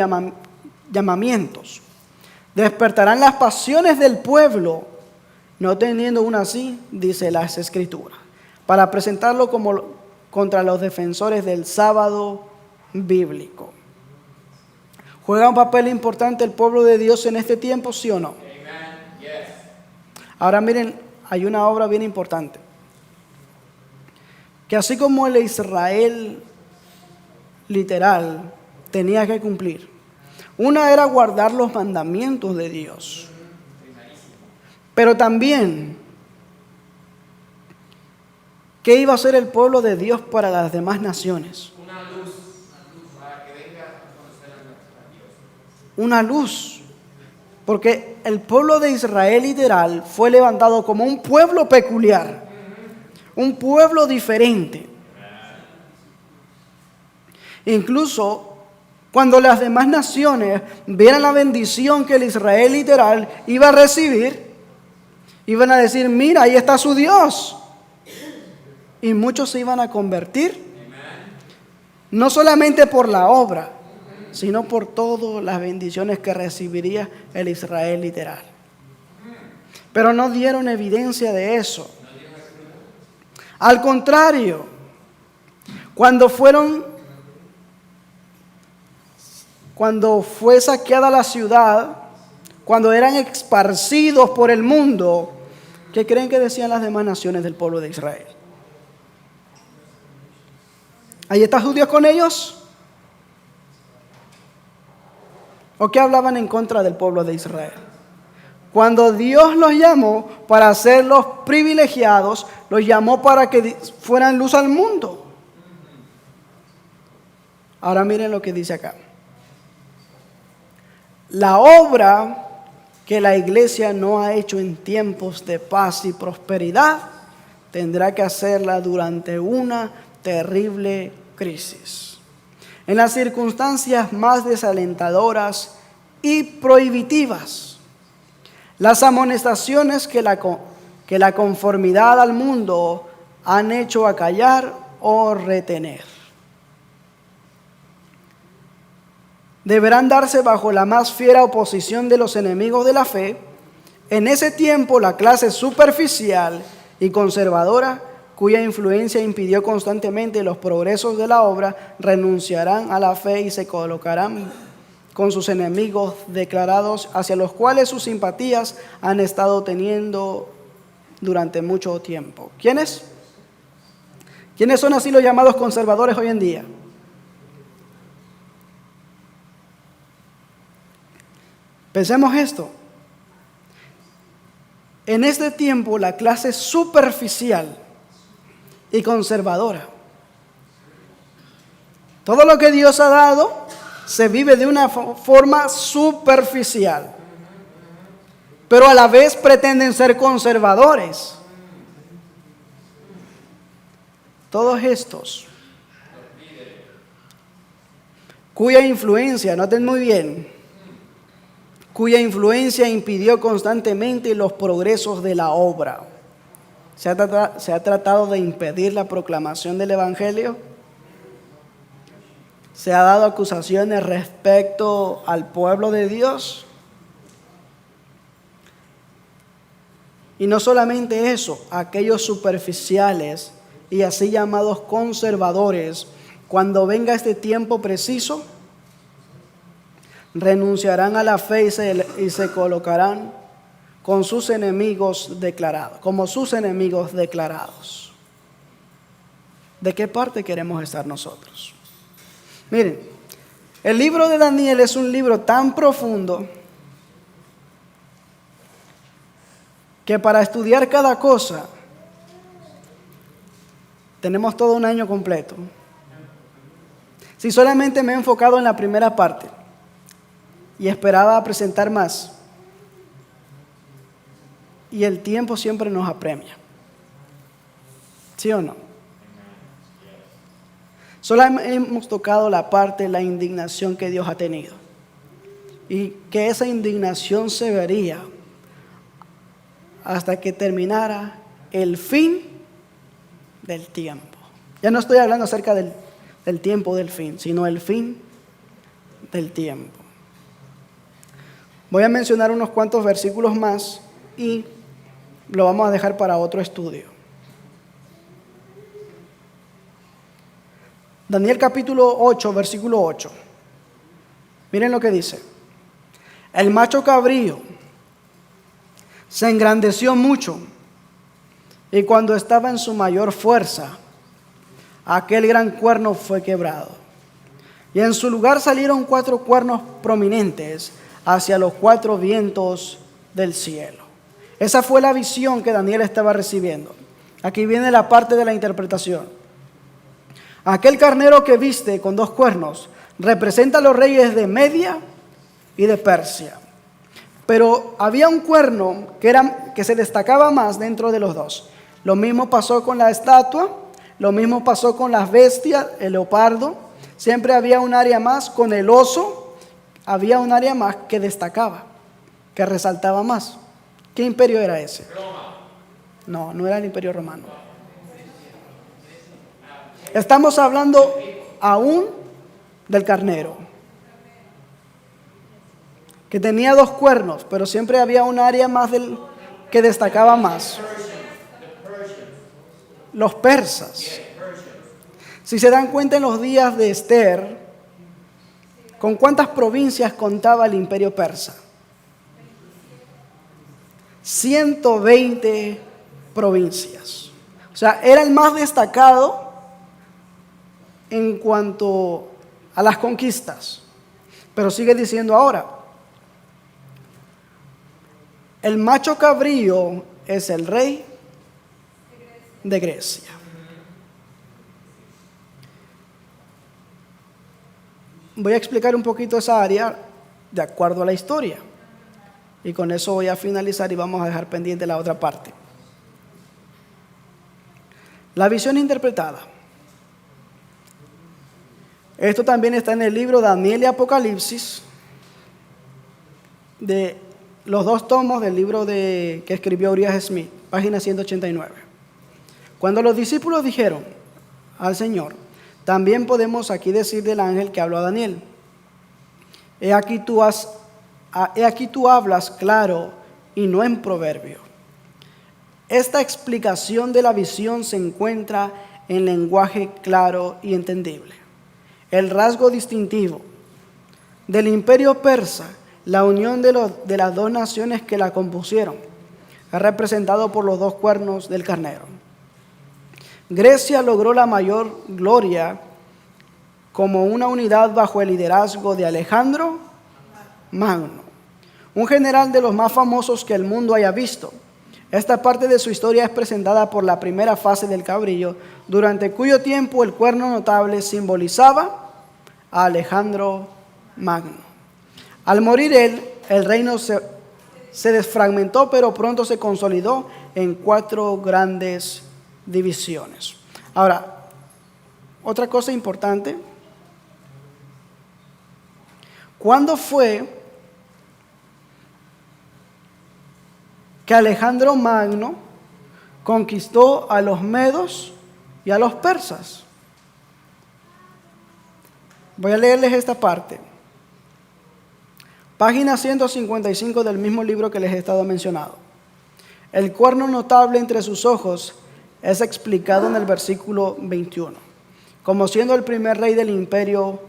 S1: llamamientos. Despertarán las pasiones del pueblo, no teniendo una así, dice las Escrituras, para presentarlo como contra los defensores del sábado bíblico. ¿Juega un papel importante el pueblo de Dios en este tiempo, sí o no?
S2: Amen. Yes.
S1: Ahora miren, hay una obra bien importante. Que así como el Israel literal tenía que cumplir. Una era guardar los mandamientos de Dios. Pero también, ¿qué iba a hacer el pueblo de Dios para las demás naciones?
S2: Una luz para que venga a conocer a Dios.
S1: Una luz. Porque el pueblo de Israel literal fue levantado como un pueblo peculiar. Un pueblo diferente. Incluso cuando las demás naciones vieran la bendición que el Israel literal iba a recibir, iban a decir, mira, ahí está su Dios. Y muchos se iban a convertir, no solamente por la obra, sino por todas las bendiciones que recibiría el Israel literal. Pero no dieron evidencia de eso. Al contrario, cuando fue saqueada la ciudad, cuando eran esparcidos por el mundo, ¿qué creen que decían las demás naciones del pueblo de Israel? ¿Ahí está Dios con ellos? ¿O qué hablaban en contra del pueblo de Israel? Cuando Dios los llamó para ser los privilegiados, los llamó para que fueran luz al mundo. Ahora miren lo que dice acá. La obra que la iglesia no ha hecho en tiempos de paz y prosperidad, tendrá que hacerla durante una terrible crisis. En las circunstancias más desalentadoras y prohibitivas, las amonestaciones que la conformidad al mundo han hecho acallar o retener, deberán darse bajo la más fiera oposición de los enemigos de la fe. En ese tiempo, la clase superficial y conservadora, cuya influencia impidió constantemente los progresos de la obra, renunciarán a la fe y se colocarán con sus enemigos declarados, hacia los cuales sus simpatías han estado teniendo durante mucho tiempo. ¿Quiénes? ¿Quiénes son así los llamados conservadores hoy en día? Pensemos esto. en este tiempo la clase superficial y conservadora. Todo lo que Dios ha dado se vive de una forma superficial, pero a la vez pretenden ser conservadores. Todos estos, cuya influencia, noten muy bien, cuya influencia impidió constantemente los progresos de la obra. ¿Se ha tratado de impedir la proclamación del Evangelio? ¿Se ha dado acusaciones respecto al pueblo de Dios? Y no solamente eso, aquellos superficiales y así llamados conservadores, cuando venga este tiempo preciso, renunciarán a la fe y se colocarán con sus enemigos declarados, como sus enemigos declarados. ¿De qué parte queremos estar nosotros? Miren, el libro de Daniel es un libro tan profundo que para estudiar cada cosa tenemos todo un año completo. Si solamente me he enfocado en la primera parte y esperaba presentar más, y el tiempo siempre nos apremia. ¿Sí o no? Solo hemos tocado la parte de la indignación que Dios ha tenido. Y que esa indignación se vería hasta que terminara el fin del tiempo. Ya no estoy hablando acerca del tiempo del fin, sino el fin del tiempo. Voy a mencionar unos cuantos versículos más y lo vamos a dejar para otro estudio. Daniel capítulo 8, versículo 8. Miren lo que dice. El macho cabrío se engrandeció mucho y cuando estaba en su mayor fuerza, aquel gran cuerno fue quebrado. Y en su lugar salieron 4 cuernos prominentes hacia los 4 vientos del cielo. Esa fue la visión que Daniel estaba recibiendo. Aquí viene la parte de la interpretación. Aquel carnero que viste con 2 cuernos representa a los reyes de Media y de Persia. Pero había un cuerno que se destacaba más dentro de los dos. Lo mismo pasó con la estatua, lo mismo pasó con las bestias, el leopardo. Siempre había un área más. Con el oso había un área más que destacaba, que resaltaba más. ¿Qué imperio era ese? No, no era el imperio romano. Estamos hablando aún del carnero, que tenía 2 cuernos, pero siempre había un área más que destacaba más. Los persas. Si se dan cuenta en los días de Esther, ¿con cuántas provincias contaba el imperio persa? 120 provincias. O sea, era el más destacado en cuanto a las conquistas. Pero sigue diciendo ahora, el macho cabrío es el rey de Grecia. Voy a explicar un poquito esa área de acuerdo a la historia. Y con eso voy a finalizar y vamos a dejar pendiente la otra parte. La visión interpretada. Esto también está en el libro Daniel y Apocalipsis, de los 2 tomos del libro que escribió Uriah Smith, página 189. Cuando los discípulos dijeron al Señor, también podemos aquí decir del ángel que habló a Daniel, he aquí tú hablas claro y no en proverbio. Esta explicación de la visión se encuentra en lenguaje claro y entendible. El rasgo distintivo del imperio persa, la unión de las 2 naciones que la compusieron, es representado por los 2 cuernos del carnero. Grecia logró la mayor gloria como una unidad bajo el liderazgo de Alejandro Magno, un general de los más famosos que el mundo haya visto. Esta parte de su historia es presentada por la primera fase del cabrillo, durante cuyo tiempo el cuerno notable simbolizaba a Alejandro Magno. Al morir él, el reino se desfragmentó, pero pronto se consolidó en 4 grandes divisiones. Ahora, otra cosa importante, ¿cuándo fue que Alejandro Magno conquistó a los medos y a los persas? Voy a leerles esta parte. Página 155 del mismo libro que les he estado mencionando. El cuerno notable entre sus ojos es explicado en el versículo 21, como siendo el primer rey del imperio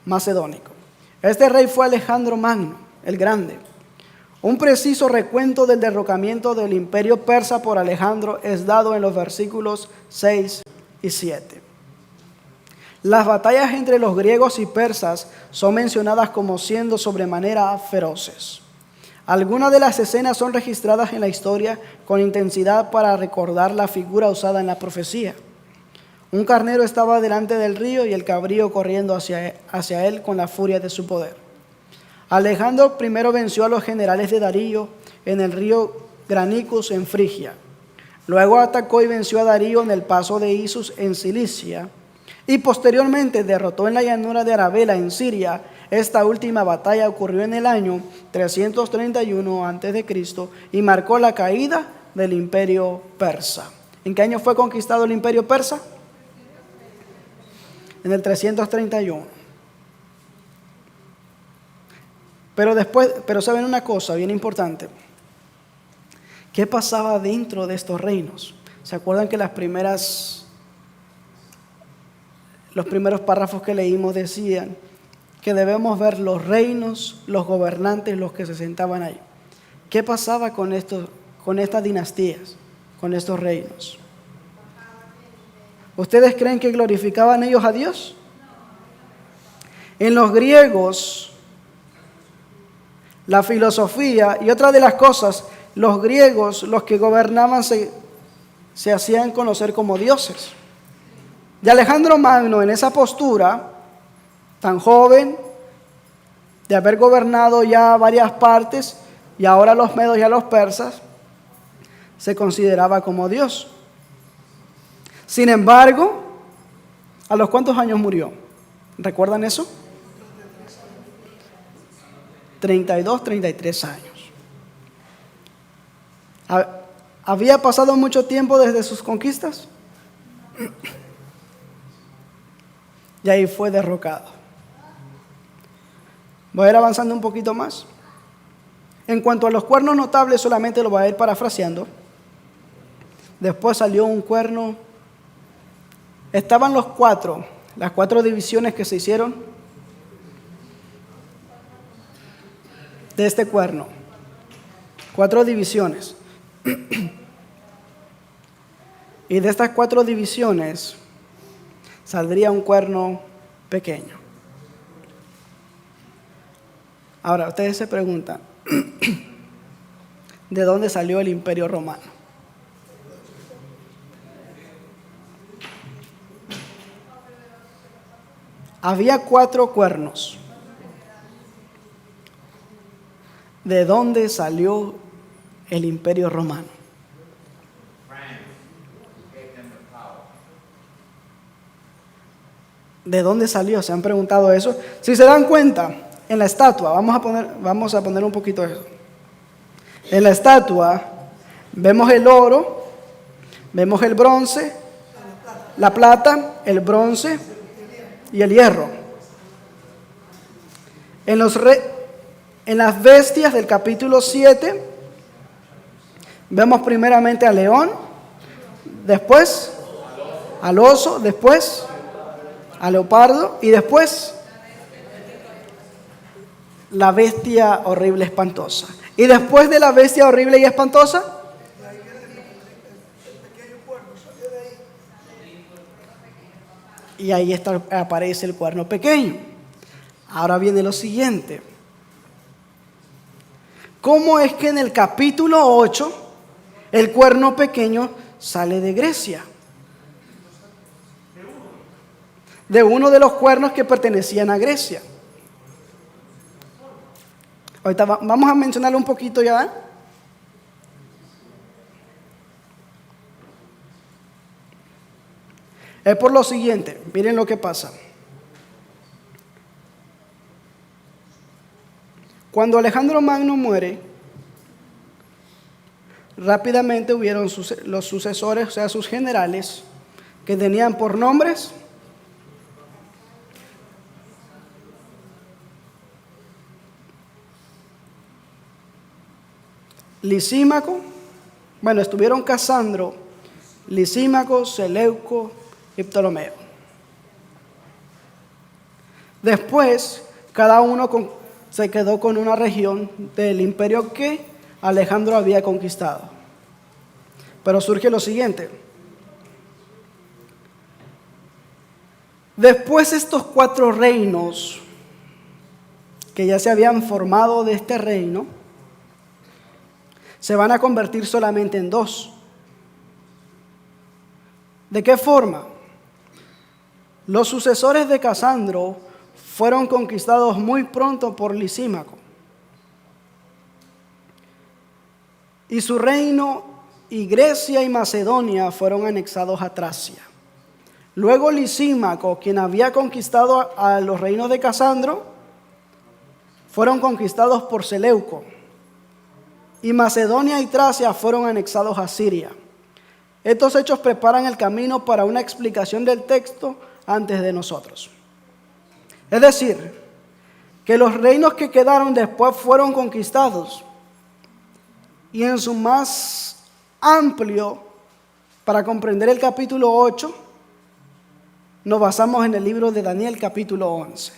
S1: macedónico. Este rey fue Alejandro Magno, el Grande. Un preciso recuento del derrocamiento del imperio persa por Alejandro es dado en los versículos 6 y 7. Las batallas entre los griegos y persas son mencionadas como siendo sobremanera feroces. Algunas de las escenas son registradas en la historia con intensidad para recordar la figura usada en la profecía. Un carnero estaba delante del río y el cabrío corriendo hacia él con la furia de su poder. Alejandro primero venció a los generales de Darío en el río Granicus en Frigia. Luego atacó y venció a Darío en el paso de Isus en Cilicia. Y posteriormente derrotó en la llanura de Arabela en Siria. Esta última batalla ocurrió en el año 331 a.C. y marcó la caída del imperio persa. ¿En qué año fue conquistado el imperio persa? En el 331. Pero saben una cosa bien importante. ¿Qué pasaba dentro de estos reinos? ¿Se acuerdan que los primeros párrafos que leímos decían que debemos ver los reinos, los gobernantes, los que se sentaban ahí? ¿Qué pasaba con estas dinastías, con estos reinos? ¿Ustedes creen que glorificaban ellos a Dios? En los griegos, la filosofía y otra de las cosas, los griegos, los que gobernaban, se hacían conocer como dioses. Y Alejandro Magno, en esa postura, tan joven, de haber gobernado ya varias partes, y ahora a los medos y a los persas, se consideraba como Dios. Sin embargo, ¿a los cuántos años murió? ¿Recuerdan eso? 32, 33 años. ¿Había pasado mucho tiempo desde sus conquistas? Y ahí fue derrocado. Voy a ir avanzando un poquito más. En cuanto a los cuernos notables, solamente lo voy a ir parafraseando. Después salió un cuerno. Estaban las 4 divisiones que se hicieron de este cuerno. 4 divisiones. Y de estas 4 divisiones saldría un cuerno pequeño. Ahora, ustedes se preguntan, ¿de dónde salió el Imperio Romano? Había 4 cuernos. ¿De dónde salió el Imperio Romano? ¿De dónde salió? ¿Se han preguntado eso? Si se dan cuenta, en la estatua, vamos a poner un poquito de eso. En la estatua vemos el oro, vemos el bronce, la plata, el bronce y el hierro. En las bestias del capítulo 7, vemos primeramente al león, después al oso, después al leopardo y después la bestia horrible espantosa. Y después de la bestia horrible y espantosa, y ahí aparece el cuerno pequeño. Ahora viene lo siguiente. ¿Cómo es que en el capítulo 8 El cuerno pequeño sale de Grecia, de uno de los cuernos que pertenecían a Grecia. Ahorita vamos a mencionarlo un poquito ya. Es por lo siguiente, miren lo que pasa. Cuando Alejandro Magno muere, rápidamente hubieron los sucesores, o sea, sus generales, que tenían por nombres Lisímaco, bueno, estuvieron Casandro, Lisímaco, Seleuco y Ptolomeo. Después, cada uno se quedó con una región del imperio que Alejandro había conquistado. Pero surge lo siguiente. Después estos 4 reinos que ya se habían formado de este reino, se van a convertir solamente en 2. ¿De qué forma? Los sucesores de Casandro fueron conquistados muy pronto por Lisímaco. Y su reino y Grecia y Macedonia fueron anexados a Tracia. Luego Lisímaco, quien había conquistado a los reinos de Casandro, fueron conquistados por Seleuco. Y Macedonia y Tracia fueron anexados a Siria. Estos hechos preparan el camino para una explicación del texto antes de nosotros. Es decir, que los reinos que quedaron después fueron conquistados. Y en su más amplio, para comprender el capítulo 8, nos basamos en el libro de Daniel capítulo 11.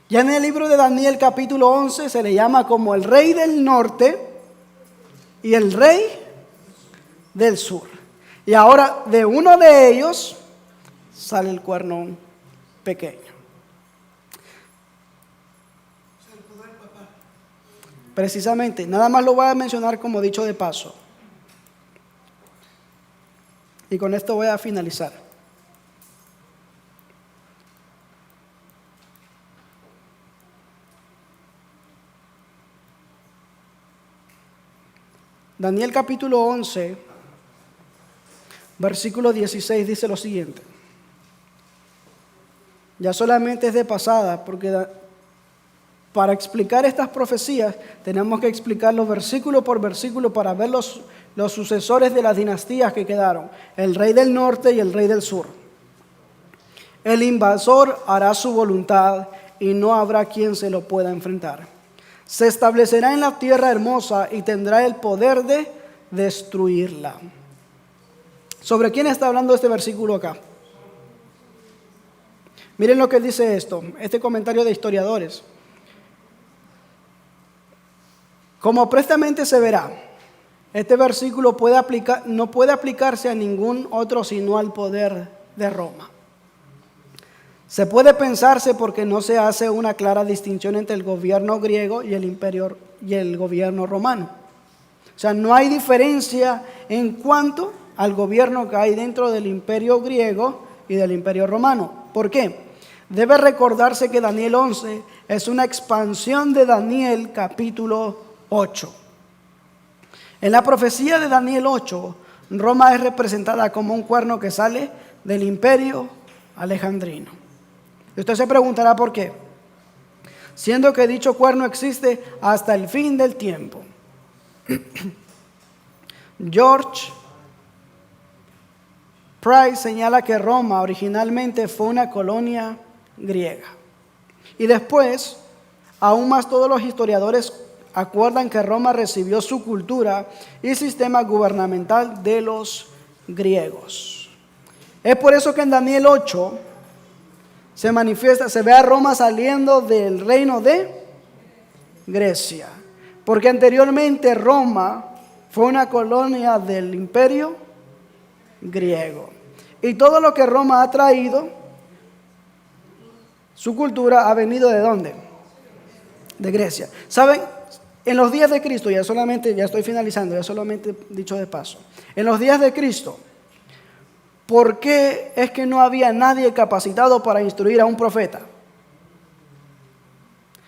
S1: Ya en el libro de Daniel capítulo 11 se le llama como el rey del norte y el rey del sur. Y ahora de uno de ellos sale el cuerno pequeño. Precisamente, nada más lo voy a mencionar como dicho de paso. Y con esto voy a finalizar. Daniel capítulo 11, versículo 16 dice lo siguiente. Ya solamente es de pasada, porque para explicar estas profecías tenemos que explicarlos versículo por versículo para ver los sucesores de las dinastías que quedaron, el rey del norte y el rey del sur. El invasor hará su voluntad y no habrá quien se lo pueda enfrentar. Se establecerá en la tierra hermosa y tendrá el poder de destruirla. ¿Sobre quién está hablando este versículo acá? Miren lo que dice este comentario de historiadores. Como prestamente se verá, este versículo no puede aplicarse a ningún otro sino al poder de Roma. Se puede pensarse porque no se hace una clara distinción entre el gobierno griego y el imperio y el gobierno romano. O sea, no hay diferencia en cuanto al gobierno que hay dentro del imperio griego y del imperio romano. ¿Por qué? Debe recordarse que Daniel 11 es una expansión de Daniel capítulo 8. En la profecía de Daniel 8, Roma es representada como un cuerno que sale del imperio alejandrino. Y usted se preguntará por qué. Siendo que dicho cuerno existe hasta el fin del tiempo. George Price señala que Roma originalmente fue una colonia griega. Y después, aún más todos los historiadores acuerdan que Roma recibió su cultura y sistema gubernamental de los griegos. Es por eso que en Daniel 8 se ve a Roma saliendo del reino de Grecia. Porque anteriormente Roma fue una colonia del imperio griego. Y todo lo que Roma ha traído, su cultura ha venido ¿de dónde? De Grecia. ¿Saben? En los días de Cristo, ya estoy finalizando, ya solamente dicho de paso. En los días de Cristo, ¿por qué es que no había nadie capacitado para instruir a un profeta?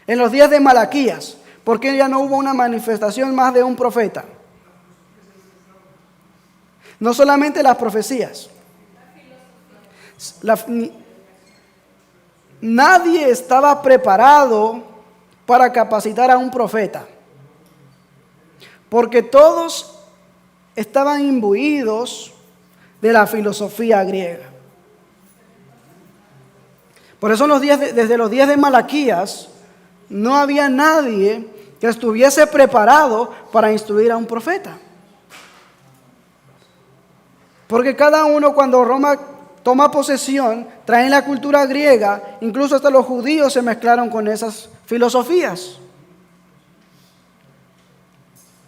S1: En los días de Malaquías, ¿por qué ya no hubo una manifestación más de un profeta? No solamente las profecías. Nadie estaba preparado para capacitar a un profeta, porque todos estaban imbuidos de la filosofía griega. Por eso desde los días de Malaquías no había nadie que estuviese preparado para instruir a un profeta. Porque cada uno, cuando Roma toma posesión, traen la cultura griega, incluso hasta los judíos se mezclaron con esas filosofías.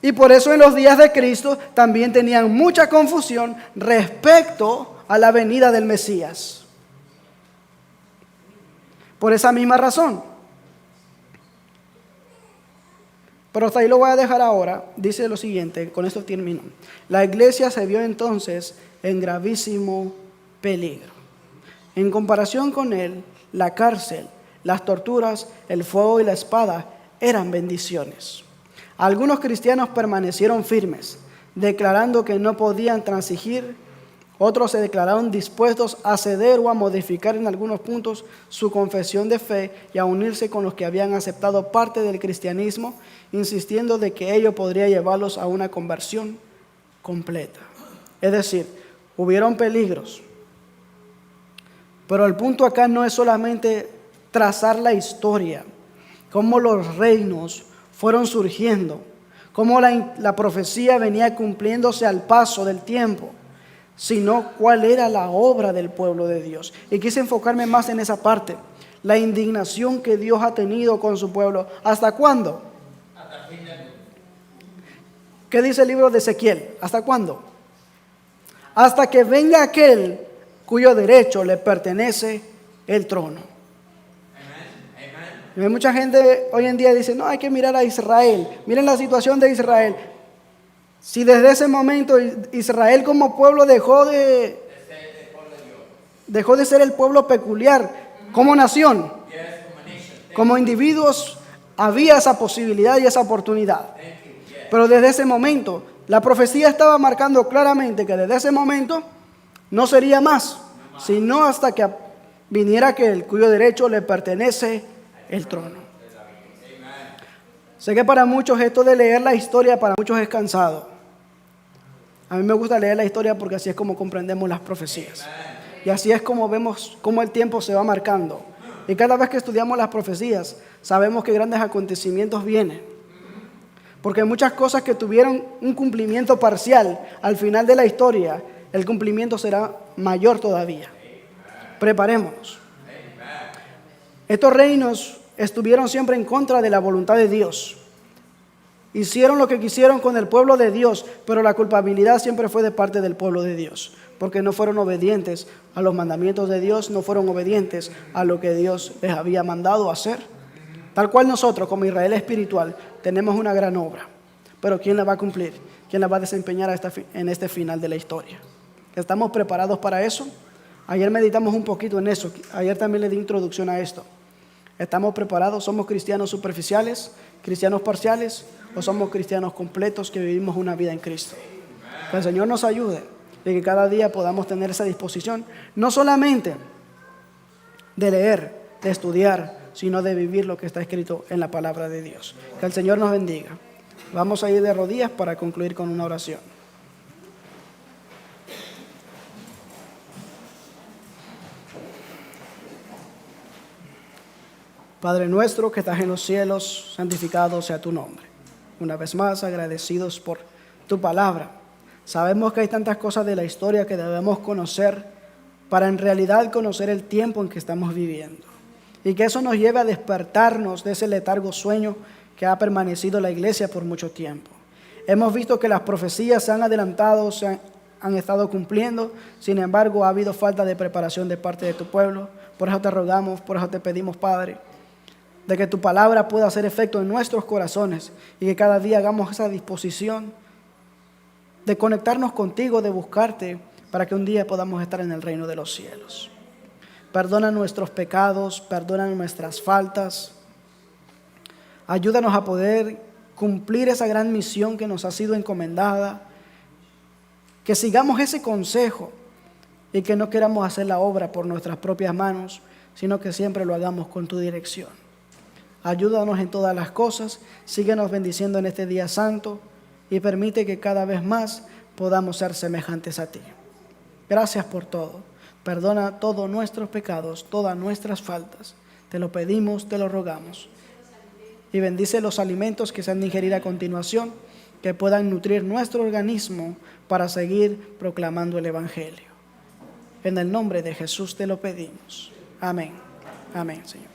S1: Y por eso en los días de Cristo también tenían mucha confusión respecto a la venida del Mesías. Por esa misma razón. Pero hasta ahí lo voy a dejar ahora. Dice lo siguiente, con esto termino. La iglesia se vio entonces en gravísimo peligro. En comparación con él, la cárcel, las torturas, el fuego y la espada eran bendiciones. Algunos cristianos permanecieron firmes, declarando que no podían transigir. Otros se declararon dispuestos a ceder o a modificar en algunos puntos su confesión de fe y a unirse con los que habían aceptado parte del cristianismo, insistiendo de que ello podría llevarlos a una conversión completa. Es decir, hubieron peligros. Pero el punto acá no es solamente trazar la historia, cómo los reinos fueron surgiendo, cómo la profecía venía cumpliéndose al paso del tiempo, sino cuál era la obra del pueblo de Dios. Y quise enfocarme más en esa parte, la indignación que Dios ha tenido con su pueblo. ¿Hasta cuándo?
S2: Hasta el fin del mundo.
S1: ¿Qué dice el libro de Ezequiel? ¿Hasta cuándo? Hasta que venga aquel cuyo derecho le pertenece el trono. Y hay mucha gente hoy en día dice, no, hay que mirar a Israel. Miren la situación de Israel. Si desde ese momento Israel como pueblo dejó de ser el pueblo peculiar, como nación, como individuos, había esa posibilidad y esa oportunidad. Pero desde ese momento, la profecía estaba marcando claramente que desde ese momento no sería más, sino hasta que viniera aquel cuyo derecho le pertenece el trono. Sé que para muchos esto de leer la historia, para muchos es cansado. A mí me gusta leer la historia porque así es como comprendemos las profecías. Y así es como vemos cómo el tiempo se va marcando. Y cada vez que estudiamos las profecías, sabemos que grandes acontecimientos vienen. Porque muchas cosas que tuvieron un cumplimiento parcial al final de la historia, el cumplimiento será mayor todavía. Preparémonos. Estos reinos estuvieron siempre en contra de la voluntad de Dios. Hicieron lo que quisieron con el pueblo de Dios, pero la culpabilidad siempre fue de parte del pueblo de Dios, porque no fueron obedientes a los mandamientos de Dios, no fueron obedientes a lo que Dios les había mandado hacer. Tal cual nosotros, como Israel espiritual, tenemos una gran obra, pero ¿quién la va a cumplir? ¿Quién la va a desempeñar en este final de la historia? ¿Estamos preparados para eso? Ayer meditamos un poquito en eso, ayer también le di introducción a esto. ¿Estamos preparados? ¿Somos cristianos superficiales, cristianos parciales o somos cristianos completos que vivimos una vida en Cristo? Que el Señor nos ayude y que cada día podamos tener esa disposición, no solamente de leer, de estudiar, sino de vivir lo que está escrito en la palabra de Dios. Que el Señor nos bendiga. Vamos a ir de rodillas para concluir con una oración. Padre nuestro que estás en los cielos, santificado sea tu nombre. Una vez más, agradecidos por tu palabra. Sabemos que hay tantas cosas de la historia que debemos conocer para en realidad conocer el tiempo en que estamos viviendo. Y que eso nos lleve a despertarnos de ese letargo sueño que ha permanecido la iglesia por mucho tiempo. Hemos visto que las profecías se han adelantado, han estado cumpliendo, sin embargo ha habido falta de preparación de parte de tu pueblo. Por eso te rogamos, por eso te pedimos, Padre, de que tu palabra pueda hacer efecto en nuestros corazones y que cada día hagamos esa disposición de conectarnos contigo, de buscarte, para que un día podamos estar en el reino de los cielos. Perdona nuestros pecados, perdona nuestras faltas. Ayúdanos a poder cumplir esa gran misión que nos ha sido encomendada. Que sigamos ese consejo y que no queramos hacer la obra por nuestras propias manos, sino que siempre lo hagamos con tu dirección. Ayúdanos en todas las cosas, síguenos bendiciendo en este día santo y permite que cada vez más podamos ser semejantes a ti. Gracias por todo. Perdona todos nuestros pecados, todas nuestras faltas. Te lo pedimos, te lo rogamos. Y bendice los alimentos que se han de ingerir a continuación, que puedan nutrir nuestro organismo para seguir proclamando el Evangelio. En el nombre de Jesús te lo pedimos. Amén. Amén, Señor.